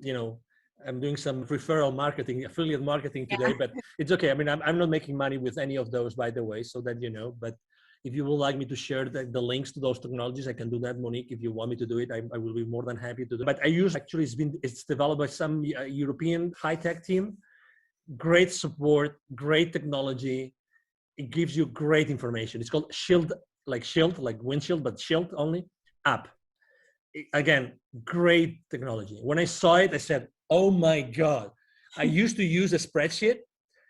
I'm doing some referral marketing, affiliate marketing today, but it's okay. I mean, I'm not making money with any of those, by the way, so that you know. But if you would like me to share the links to those technologies, I can do that, Monique. If you want me to do it, I will be more than happy to do it. But I use, actually, it's developed by some European high-tech team. Great support, great technology. It gives you great information. It's called Shield, like windshield, but Shield only app. Again, great technology. When I saw it, I said, "Oh my God!" I used to use a spreadsheet,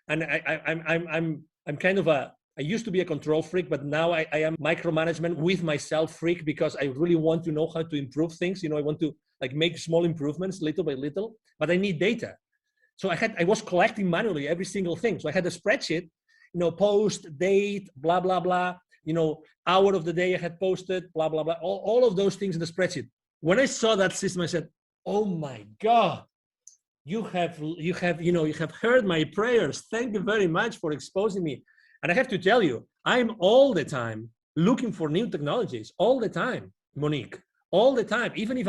and I'm kind of I used to be a control freak, but now I am micromanagement with myself freak, because I really want to know how to improve things. I want to make small improvements little by little, but I need data. So I was collecting manually every single thing. So I had a spreadsheet, post, date, blah, blah, blah, hour of the day I had posted, blah, blah, blah, all of those things in the spreadsheet. When I saw that system, I said, "Oh my God, you have heard my prayers. Thank you very much for exposing me." And I have to tell you, I'm all the time looking for new technologies, all the time, Monique, all the time. Even if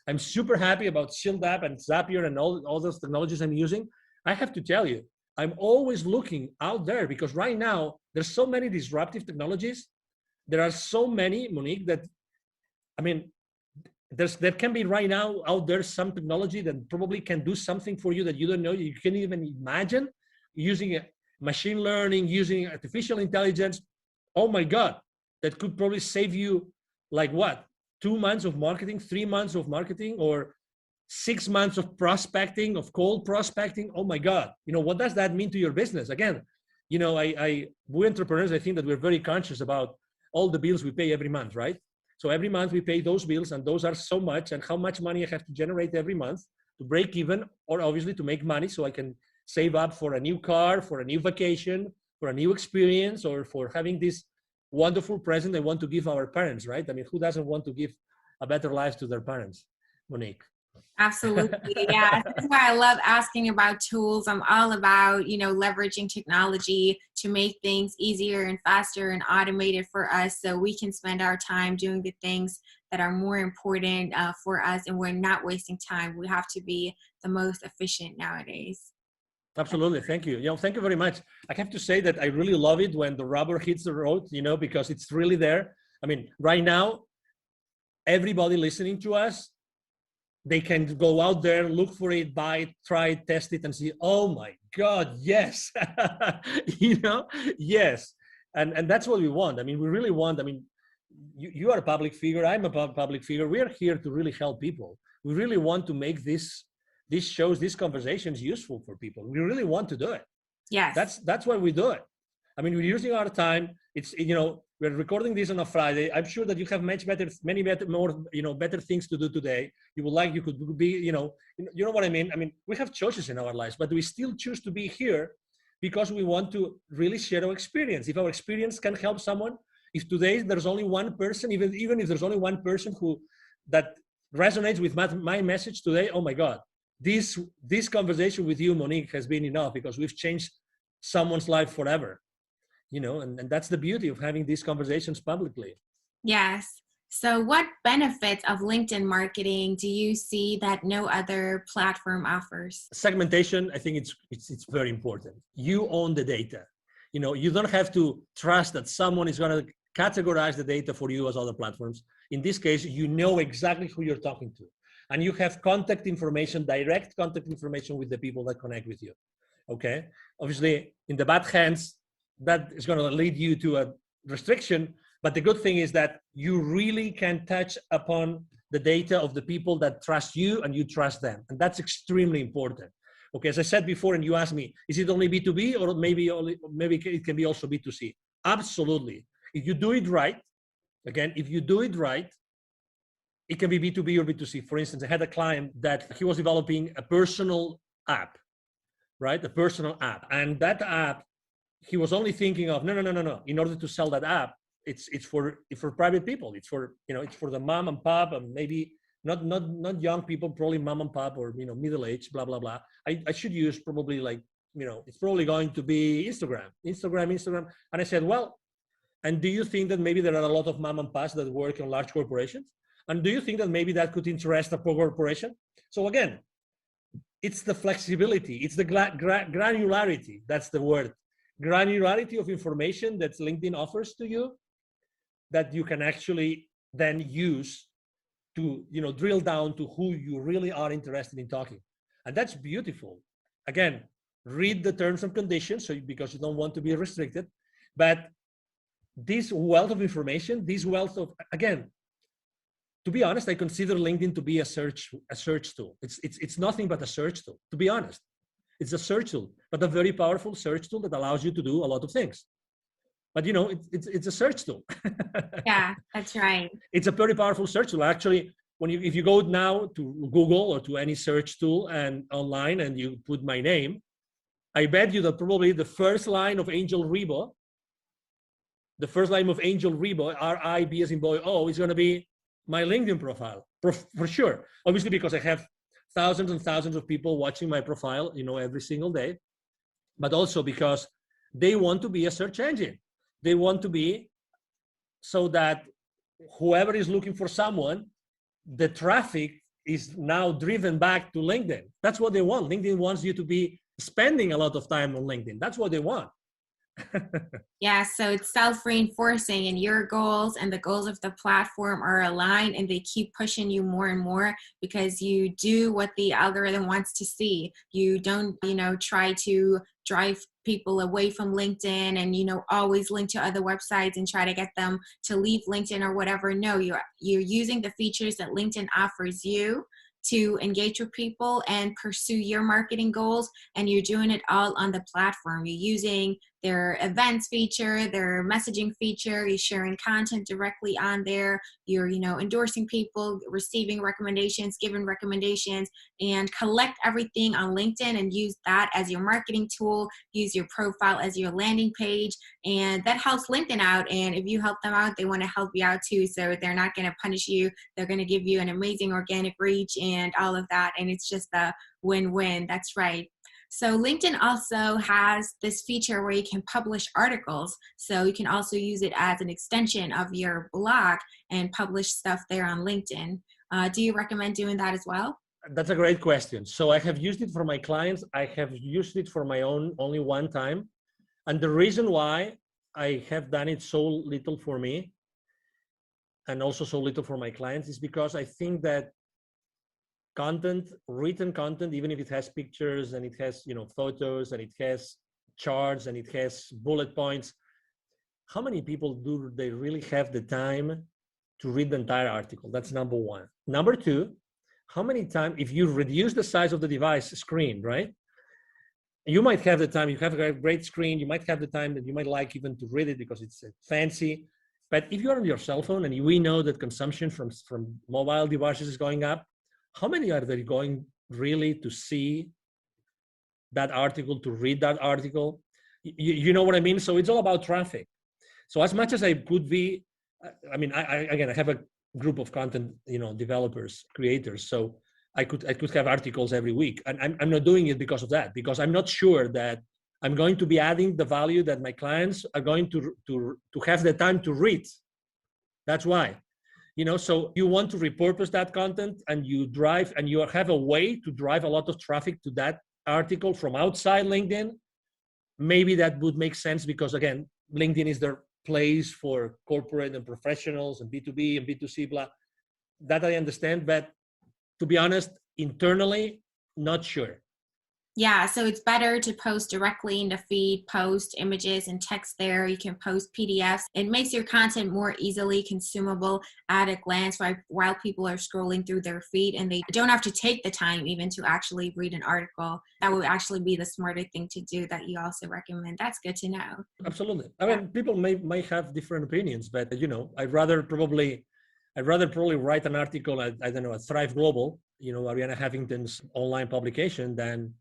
I'm super happy about Shield App and Zapier and all those technologies I'm using, I have to tell you, I'm always looking out there, because right now there's so many disruptive technologies. There are so many, Monique, that, I mean, there can be right now out there some technology that probably can do something for you that you don't know, you can't even imagine, using machine learning, using artificial intelligence. Oh my God, that could probably save you 2 months of marketing, 3 months of marketing, or 6 months of prospecting, of cold prospecting. Oh my God, what does that mean to your business? Again, we entrepreneurs, I think that we're very conscious about all the bills we pay every month, right? So every month we pay those bills, and those are so much, and how much money I have to generate every month to break even, or obviously to make money so I can save up for a new car, for a new vacation, for a new experience, or for having this wonderful present I want to give our parents, right? I mean, who doesn't want to give a better life to their parents, Monique? Absolutely. Yeah. That's why I love asking about tools. I'm all about, leveraging technology to make things easier and faster and automated for us, so we can spend our time doing the things that are more important for us, and we're not wasting time. We have to be the most efficient nowadays. Absolutely. Thank you. Thank you very much. I have to say that I really love it when the rubber hits the road, because it's really there. I mean, right now, everybody listening to us, they can go out there, look for it, buy it, try it, test it, and see, oh my God, yes. Yes. And that's what we want. I mean, we really want, you are a public figure, I'm a public figure. We are here to really help people. We really want to make these shows, these conversations useful for people. We really want to do it. Yes. That's why we do it. I mean, we're using our time. It's, we're recording this on a Friday. I'm sure that you have many better things to do today. You could be, you know what I mean? I mean, we have choices in our lives, but we still choose to be here because we want to really share our experience. If our experience can help someone, if today there's only one person, even if there's only one person that resonates with my message today, oh my God, this conversation with you, Monique, has been enough, because we've changed someone's life forever. And that's the beauty of having these conversations publicly. Yes. So what benefits of LinkedIn marketing do you see that no other platform offers? Segmentation, I think it's very important. You own the data. You don't have to trust that someone is going to categorize the data for you as other platforms. In this case, you know exactly who you're talking to. And you have contact information, direct contact information with the people that connect with you. Okay? Obviously, in the bad hands, that is going to lead you to a restriction. But the good thing is that you really can touch upon the data of the people that trust you and you trust them. And that's extremely important. Okay, as I said before, and you asked me, is it only B2B or maybe it can be also B2C? Absolutely. If you do it right, Again, if you do it right, it can be B2B or B2C. For instance, I had a client that he was developing a personal app, right? A personal app. And that app, he was only thinking of, no. In order to sell that app, it's for private people. It's for, it's for the mom and pop, and maybe not young people, probably mom and pop, or, middle age, blah, blah, blah. I should use probably like, it's probably going to be Instagram. And I said, well, and do you think that maybe there are a lot of mom and pops that work in large corporations? And do you think that maybe that could interest a corporation? So again, it's the flexibility, it's the granularity, that's the word. Granularity of information that LinkedIn offers to you that you can actually then use to, drill down to who you really are interested in talking. And that's beautiful. Again, read the terms and conditions, because you don't want to be restricted. But this wealth of information, again, to be honest, I consider LinkedIn to be a search tool. It's nothing but a search tool, to be honest. It's a search tool, but a very powerful search tool that allows you to do a lot of things. But it's a search tool. Yeah, that's right. It's a very powerful search tool. Actually, if you go now to Google or to any search tool and online and you put my name, I bet you that probably the first line of Angel Rebo, R-I-B as in boy, O, is going to be my LinkedIn profile, for sure. Obviously, because I have thousands and thousands of people watching my profile, every single day, but also because they want to be a search engine. They want to be so that whoever is looking for someone, the traffic is now driven back to LinkedIn. That's what they want. LinkedIn wants you to be spending a lot of time on LinkedIn. That's what they want. Yeah, so it's self-reinforcing, and your goals and the goals of the platform are aligned, and they keep pushing you more and more because you do what the algorithm wants to see. You don't, try to drive people away from LinkedIn and, always link to other websites and try to get them to leave LinkedIn or whatever. No, you're using the features that LinkedIn offers you to engage with people and pursue your marketing goals, and you're doing it all on the platform. You're using their events feature, their messaging feature, you're sharing content directly on there, you're endorsing people, receiving recommendations, giving recommendations, and collect everything on LinkedIn and use that as your marketing tool, use your profile as your landing page, and that helps LinkedIn out. And if you help them out, they want to help you out too, so they're not going to punish you, they're going to give you an amazing organic reach and all of that, and it's just a win-win. That's right. So LinkedIn also has this feature where you can publish articles. So you can also use it as an extension of your blog and publish stuff there on LinkedIn. Do you recommend doing that as well? That's a great question. So I have used it for my clients. I have used it for my own only one time. And the reason why I have done it so little for me and also so little for my clients is because I think that written content, even if it has pictures and it has, photos and it has charts and it has bullet points, how many people do they really have the time to read the entire article? That's number one. Number two, how many times, if you reduce the size of the device screen, right? You might have the time, you have a great screen, you might have the time that you might like even to read it because it's fancy. But if you're on your cell phone and we know that consumption from mobile devices is going up, how many are they going really to see that article, to read that article? You know what I mean? So it's all about traffic. So as much as I could be, I have a group of content, developers, creators. So I could have articles every week, and I'm not doing it because of that, because I'm not sure that I'm going to be adding the value that my clients are going to have the time to read. That's why. So you want to repurpose that content and you have a way to drive a lot of traffic to that article from outside LinkedIn. Maybe that would make sense because, again, LinkedIn is their place for corporate and professionals and B2B and B2C, blah. That I understand, but to be honest, internally, not sure. Yeah, so it's better to post directly in the feed, post images and text there. You can post PDFs. It makes your content more easily consumable at a glance while people are scrolling through their feed, and they don't have to take the time even to actually read an article. That would actually be the smarter thing to do that you also recommend. That's good to know. Absolutely. I mean, people may have different opinions, but I'd rather probably write an article at, I don't know, at Thrive Global, Ariana Huffington's online publication than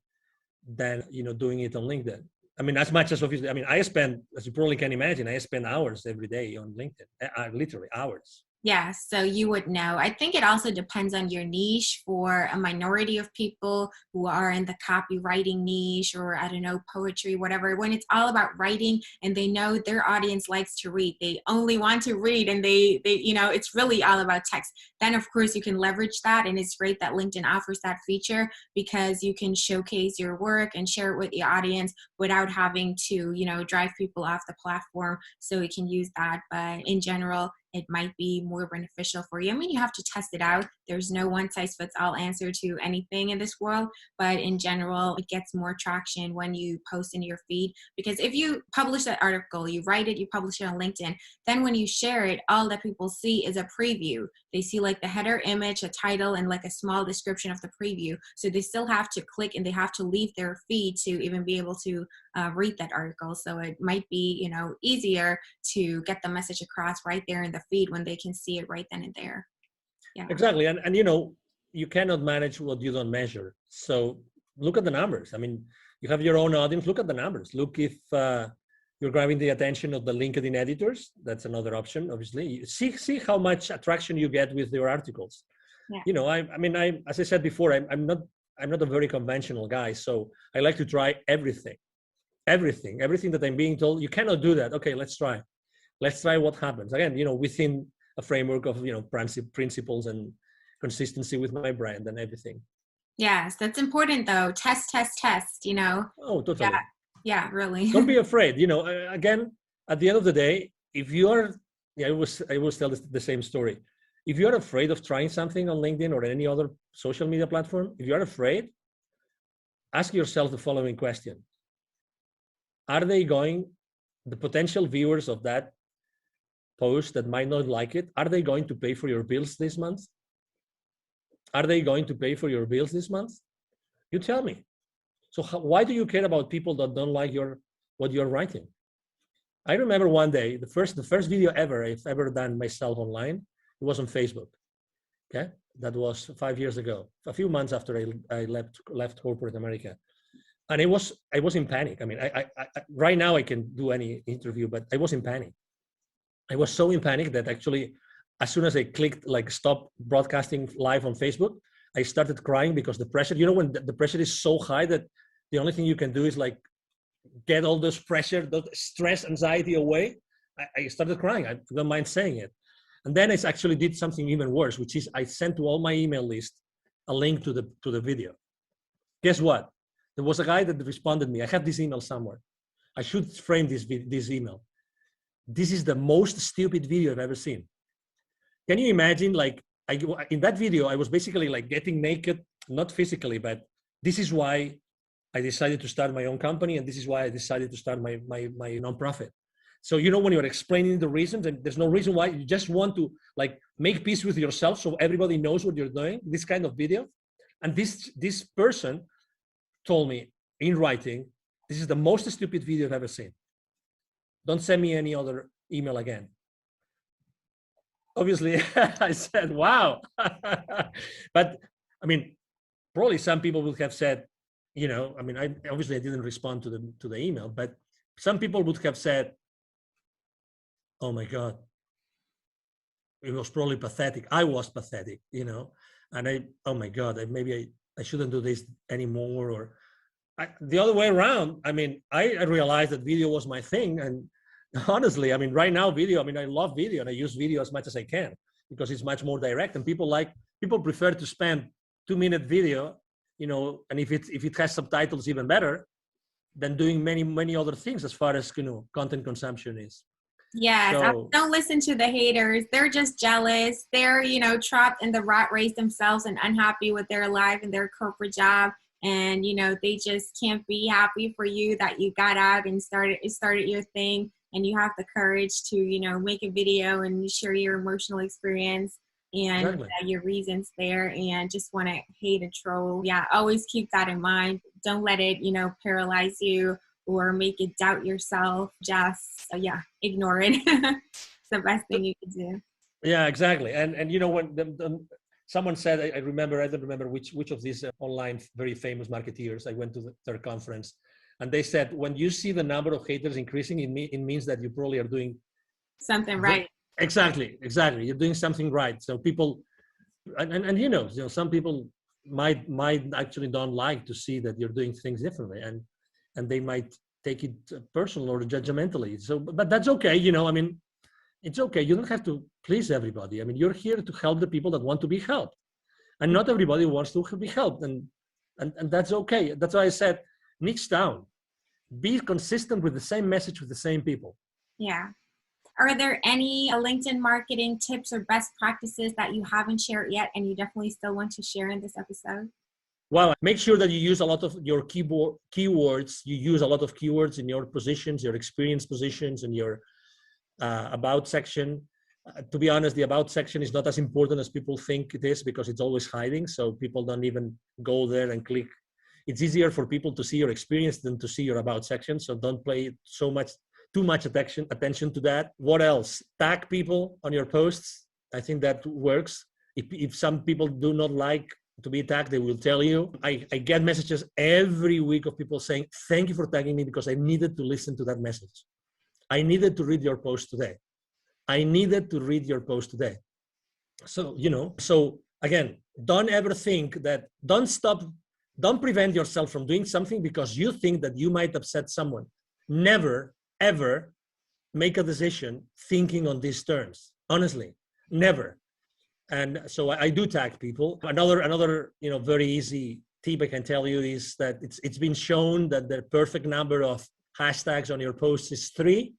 doing it on LinkedIn. I mean, as much as obviously, I mean, as you probably can imagine, I spend hours every day on LinkedIn, literally hours. Yeah, so you would know. I think it also depends on your niche. For a minority of people who are in the copywriting niche, or I don't know, poetry, whatever, when it's all about writing and they know their audience likes to read, they only want to read, and they it's really all about text, then of course you can leverage that. And it's great that LinkedIn offers that feature, because you can showcase your work and share it with the audience without having to, drive people off the platform. So you can use that. But in general, it might be more beneficial for you. I mean, you have to test it out. There's no one size fits all answer to anything in this world, but in general, it gets more traction when you post in your feed. Because if you publish that article, you write it, you publish it on LinkedIn, then when you share it, all that people see is a preview. They see like the header image, a title, and like a small description of the preview. So they still have to click and they have to leave their feed to even be able to read that article. So it might be, easier to get the message across right there in the feed when they can see it right then and there. Yeah, exactly. And you cannot manage what you don't measure. So look at the numbers. I mean, you have your own audience. Look at the numbers. Look if you're grabbing the attention of the LinkedIn editors. That's another option. Obviously, see how much attraction you get with your articles. Yeah. I as I said before, I'm not a very conventional guy. So I like to try everything that I'm being told. You cannot do that. Okay, let's try what happens. Again, within a framework of, principles and consistency with my brand and everything. Yes, that's important though. Test. Oh, totally. Yeah, really. Don't be afraid. Again, at the end of the day, if you are, I always tell the same story. If you are afraid of trying something on LinkedIn or any other social media platform, if you are afraid, ask yourself the following question. Are the potential viewers of that post that might not like it, are they going to pay for your bills this month? Are they going to pay for your bills this month? You tell me. So why do you care about people that don't like what you're writing? I remember one day, the first video I've ever done myself online, it was on Facebook. Okay, that was 5 years ago, a few months after I left corporate America. And I was in panic. I mean, I right now I can do any interview, but I was in panic. I was so in panic that actually, as soon as I clicked like stop broadcasting live on Facebook, I started crying because the pressure, when the pressure is so high that the only thing you can do is like get all this pressure, the stress, anxiety away. I started crying. I don't mind saying it. And then I actually did something even worse, which is I sent to all my email list a link to the video. Guess what? There was a guy that responded to me. I have this email somewhere. I should frame this email. This is the most stupid video I've ever seen. Can you imagine? Like in that video, I was basically like getting naked, not physically, but this is why I decided to start my own company, and this is why I decided to start my nonprofit. So when you're explaining the reasons, and there's no reason why, you just want to like make peace with yourself, so everybody knows what you're doing. This kind of video, and this person told me in writing, this is the most stupid video I've ever seen. Don't send me any other email again. Obviously, I said, wow. But I mean, probably some people would have said, I didn't respond to the email, but some people would have said, oh my God, it was probably pathetic. I was pathetic, and oh my God, maybe I shouldn't do this anymore. Or the other way around. I mean, I realized that video was my thing. And honestly, I mean, right now video, I love video and I use video as much as I can because it's much more direct, and people prefer to spend 2-minute video, and if it has subtitles, even better than doing many, many other things as far as, content consumption is. Yes, so, don't listen to the haters. They're just jealous. They're, trapped in the rat race themselves and unhappy with their life and their corporate job. and they just can't be happy for you that you got out and started your thing, and you have the courage to make a video and share your emotional experience and Exactly. your reasons there, and just want to hate a troll. Yeah, always keep that in mind. Don't let it paralyze you or make you doubt yourself. Just ignore it. It's the best thing you can do. Yeah, exactly. And when someone said, I don't remember which of these online very famous marketeers, I went to their conference, and they said, when you see the number of haters increasing, it means that you probably are doing something right. Exactly. You're doing something right. So people, and some people might actually don't like to see that you're doing things differently, and they might take it personal or judgmentally. So, but that's okay. It's okay. You don't have to please everybody. You're here to help the people that want to be helped, and not everybody wants to be helped, and that's okay. That's why I said, niche down, be consistent with the same message with the same people. Yeah. Are there any LinkedIn marketing tips or best practices that you haven't shared yet and you definitely still want to share in this episode? Well, make sure that you use a lot of your keywords. You use a lot of keywords in your positions, your experience positions, and your about section. To be honest, the about section is not as important as people think it is, because it's always hiding. So people don't even go there and click. It's easier for people to see your experience than to see your about section. So don't pay too much attention to that. What else? Tag people on your posts. I think that works. If some people do not like to be tagged, they will tell you. I get messages every week of people saying, thank you for tagging me, because I needed to listen to that message. I needed to read your post today. So, again, don't ever think that, don't prevent yourself from doing something because you think that you might upset someone. Never, ever make a decision thinking on these terms. Honestly, never. And so I do tag people. Another very easy tip I can tell you is that it's been shown that the perfect number of hashtags on your posts is 3.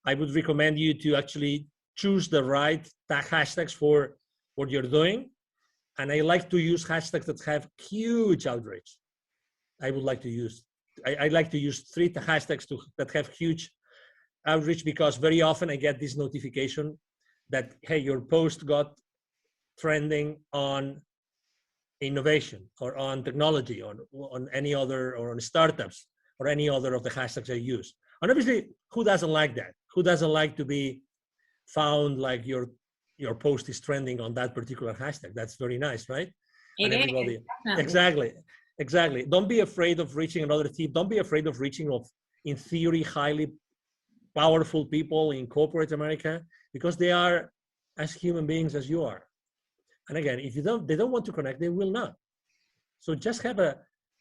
I would recommend you to actually choose the right tag hashtags for what you're doing. And I like to use hashtags that have huge outreach. I like to use 3 hashtags that have huge outreach, because very often I get this notification that, hey, your post got trending on innovation or on technology or on any other, or on startups or any other of the hashtags I use. And obviously, who doesn't like that? Who doesn't like to be found like your post is trending on that particular hashtag? That's very nice, right? It is, definitely. Exactly. Don't be afraid of reaching another tip. Don't be afraid of reaching in theory, highly powerful people in corporate America, because they are as human beings as you are. And again, if they don't want to connect, they will not. So just have a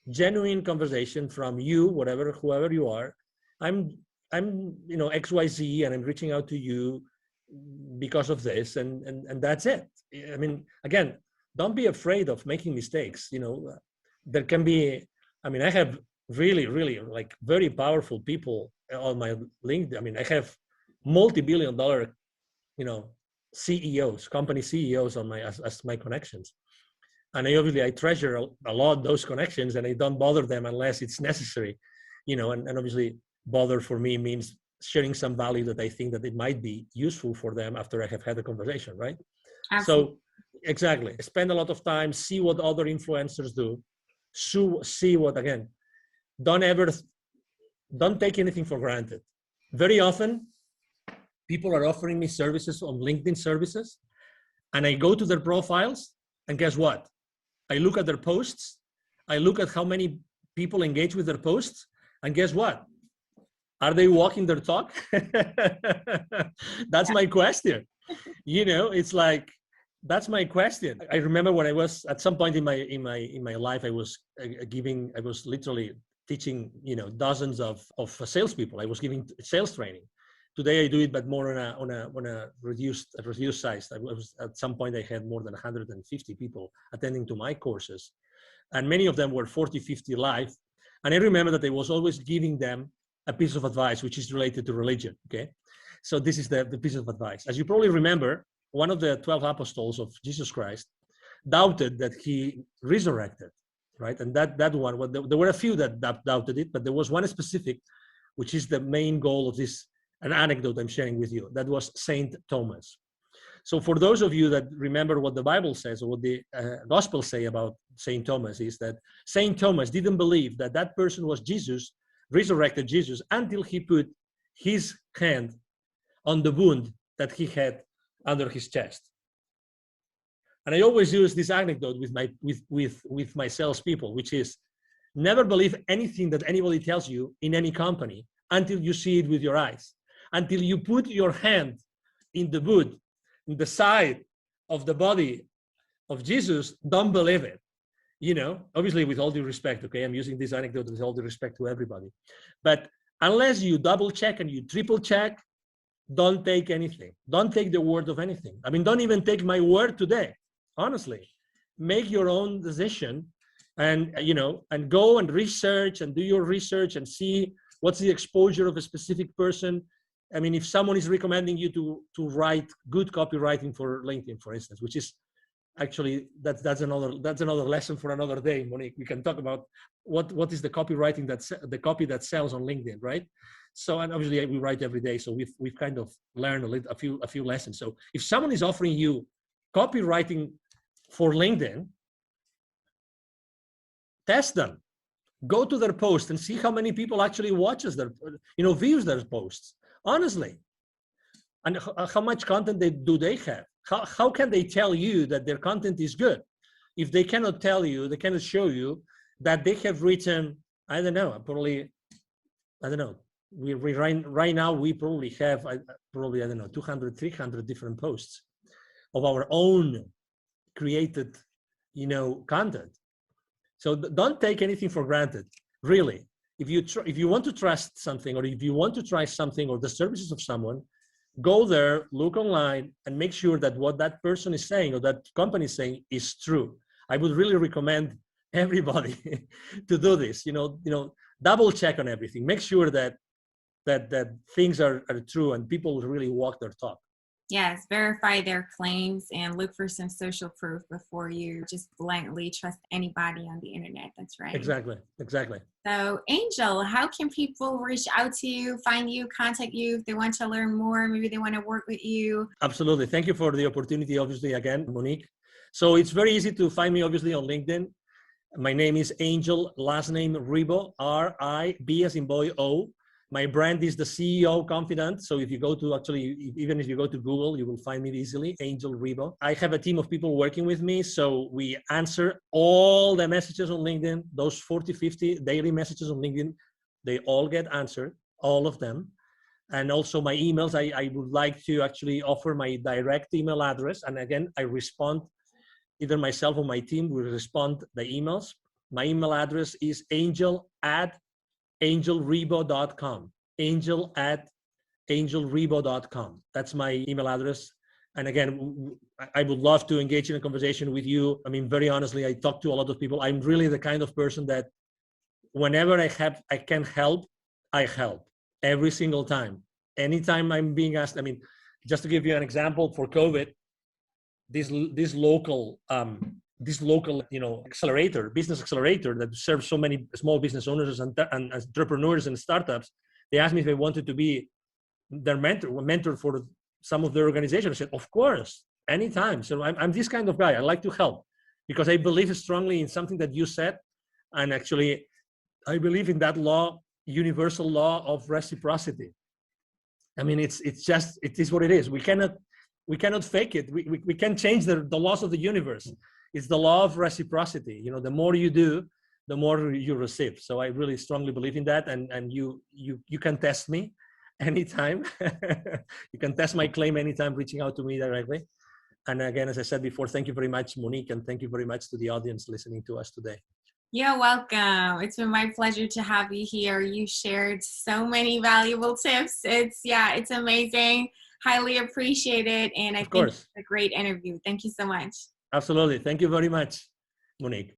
genuine conversation from you, whoever you are. I'm XYZ, and I'm reaching out to you because of this, and that's it. Again, don't be afraid of making mistakes. There can be, I have really, really like very powerful people on my LinkedIn. I have multi-billion-dollar, CEOs, company CEOs on as my connections. And I treasure a lot those connections, and I don't bother them unless it's necessary, and obviously bother for me means sharing some value that I think that it might be useful for them after I have had a conversation, right? Absolutely. So exactly, spend a lot of time, see what other influencers do, see what, again, don't take anything for granted. Very often, people are offering me services on LinkedIn services, and I go to their profiles, and guess what? I look at their posts, I look at how many people engage with their posts, and guess what? Are they walking their talk? That's my question. It's like, that's my question. I remember when I was at some point in my life, I was literally teaching, dozens of salespeople. I was giving sales training. Today I do it, but more on a reduced size. At some point I had more than 150 people attending to my courses, and many of them were 40, 50 live. And I remember that I was always giving them a piece of advice which is related to religion. Okay, so this is the piece of advice. As you probably remember, one of the 12 apostles of Jesus Christ doubted that he resurrected. right? And that one, well, there were a few that doubted it, but there was one specific, which is the main goal of this, an anecdote I'm sharing with you. That was Saint Thomas. So for those of you that remember what the Bible says, or what the Gospels say about Saint Thomas, is that Saint Thomas didn't believe that that person was Jesus, resurrected Jesus, until he put his hand on the wound that he had under his chest. And I always use this anecdote with my salespeople, which is never believe anything that anybody tells you in any company until you see it with your eyes, until you put your hand in the wound, in the side of the body of Jesus. Don't believe it. You know, obviously with all due respect, okay, I'm using this anecdote with all due respect to everybody. But unless you double check and you triple check, don't take anything. Don't take the word of anything. I mean, don't even take my word today. Honestly, make your own decision, and and go and research and do your research and see what's the exposure of a specific person. I mean, if someone is recommending you to write good copywriting for LinkedIn, for instance, which is actually that's another lesson for another day, Monique. We can talk about what is the copywriting the copy that sells on LinkedIn, right? So, and obviously we write every day, so we've kind of learned a few lessons. So if someone is offering you copywriting for LinkedIn, test them. Go to their post and see how many people actually watches their, views their posts. Honestly, and how much content do they have? How can they tell you that their content is good if they cannot tell you, they cannot show you that they have written, I don't know, we right now we probably have 200, 300 different posts of our own created, content. So don't take anything for granted, really. If you want to trust something, or if you want to try something or the services of someone, go there, look online, and make sure that what that person is saying or that company is saying is true. I would really recommend everybody to do this. Double check on everything. Make sure that things are true and people really walk their talk. Yes, verify their claims and look for some social proof before you just blindly trust anybody on the internet. That's right. Exactly. So, Angel, how can people reach out to you, find you, contact you if they want to learn more? Maybe they want to work with you. Absolutely. Thank you for the opportunity, obviously, again, Monique. So it's very easy to find me, obviously, on LinkedIn. My name is Angel, last name Ribo, R-I-B as in boy, O. My brand is the CEO Confidant. So if you go to even if you go to Google, you will find me easily, Angel Ribo. I have a team of people working with me. So we answer all the messages on LinkedIn, those 40, 50 daily messages on LinkedIn, they all get answered, all of them. And also my emails, I would like to actually offer my direct email address. And again, I respond, either myself or my team will respond the emails. My email address is angel@angelrebo.com. angel@angelrebo.com. That's my email address. And again, I would love to engage in a conversation with you. I mean, very honestly, I talk to a lot of people. I'm really the kind of person that whenever I can help, I help every single time. Anytime I'm being asked, I mean, just to give you an example, for COVID, this local business accelerator that serves so many small business owners and entrepreneurs and startups, they asked me if I wanted to be their mentor for some of their organization. I said, of course, anytime. So I'm this kind of guy. I like to help because I believe strongly in something that you said. And actually, I believe in that law, universal law of reciprocity. I mean, it is what it is. We cannot fake it. We can't change the laws of the universe. It's the law of reciprocity. The more you do, the more you receive. So I really strongly believe in that. And you can test me anytime. You can test my claim anytime, reaching out to me directly. And again, as I said before, thank you very much, Monique, and thank you very much to the audience listening to us today. You're welcome. It's been my pleasure to have you here. You shared so many valuable tips. It's amazing. Highly appreciate it. And I think it's a great interview. Thank you so much. Absolutely. Thank you very much, Monique.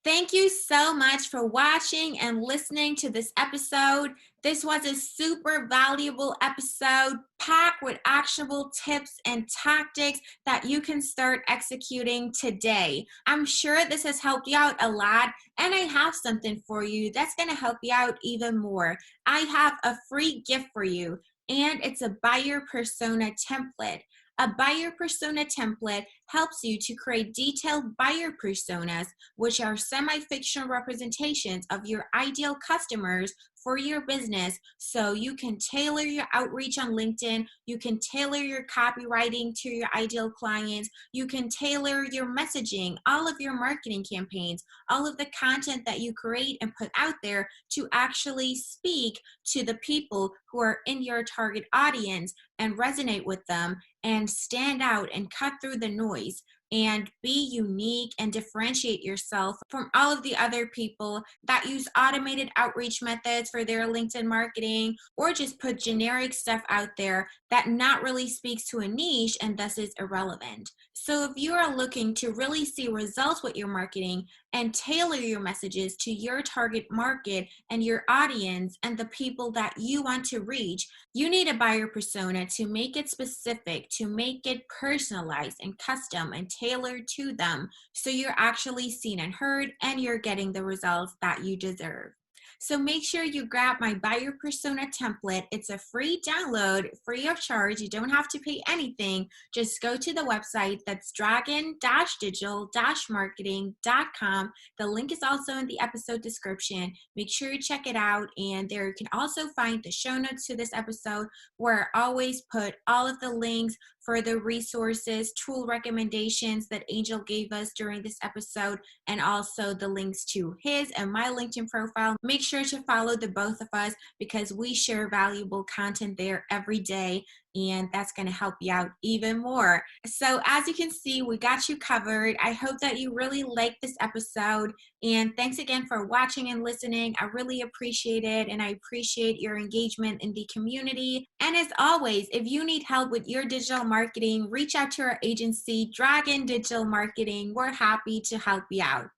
Thank you so much for watching and listening to this episode. This was a super valuable episode packed with actionable tips and tactics that you can start executing today. I'm sure this has helped you out a lot, and I have something for you that's going to help you out even more. I have a free gift for you, and it's a buyer persona template. A buyer persona template helps you to create detailed buyer personas, which are semi-fictional representations of your ideal customers for your business, so you can tailor your outreach on LinkedIn, you can tailor your copywriting to your ideal clients, you can tailor your messaging, all of your marketing campaigns, all of the content that you create and put out there to actually speak to the people who are in your target audience and resonate with them and stand out and cut through the noise and be unique and differentiate yourself from all of the other people that use automated outreach methods for their LinkedIn marketing, or just put generic stuff out there that not really speaks to a niche and thus is irrelevant. So if you are looking to really see results with your marketing and tailor your messages to your target market and your audience and the people that you want to reach, you need a buyer persona to make it specific, to make it personalized and custom and tailored to them, so you're actually seen and heard and you're getting the results that you deserve. So make sure you grab my buyer persona template. It's a free download, free of charge. You don't have to pay anything. Just go to the website. That's dragon-digital-marketing.com. The link is also in the episode description. Make sure you check it out. And there you can also find the show notes to this episode, where I always put all of the links for the resources, tool recommendations that Angel gave us during this episode, and also the links to his and my LinkedIn profile. Make sure to follow the both of us, because we share valuable content there every day, and that's going to help you out even more. So as you can see, we got you covered. I hope that you really liked this episode, and thanks again for watching and listening. I really appreciate it, and I appreciate your engagement in the community. And as always, if you need help with your digital marketing, reach out to our agency, Dragon Digital Marketing. We're happy to help you out.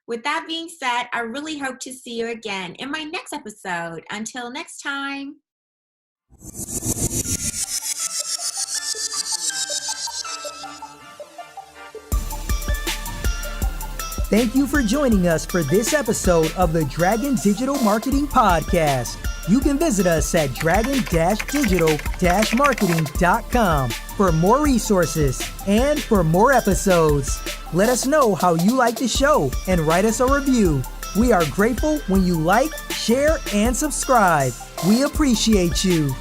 With that being said, I really hope to see you again in my next episode. Until next time. Thank you for joining us for this episode of the Dragon Digital Marketing Podcast. You can visit us at dragon-digital-marketing.com for more resources and for more episodes. Let us know how you like the show and write us a review. We are grateful when you like, share, and subscribe. We appreciate you.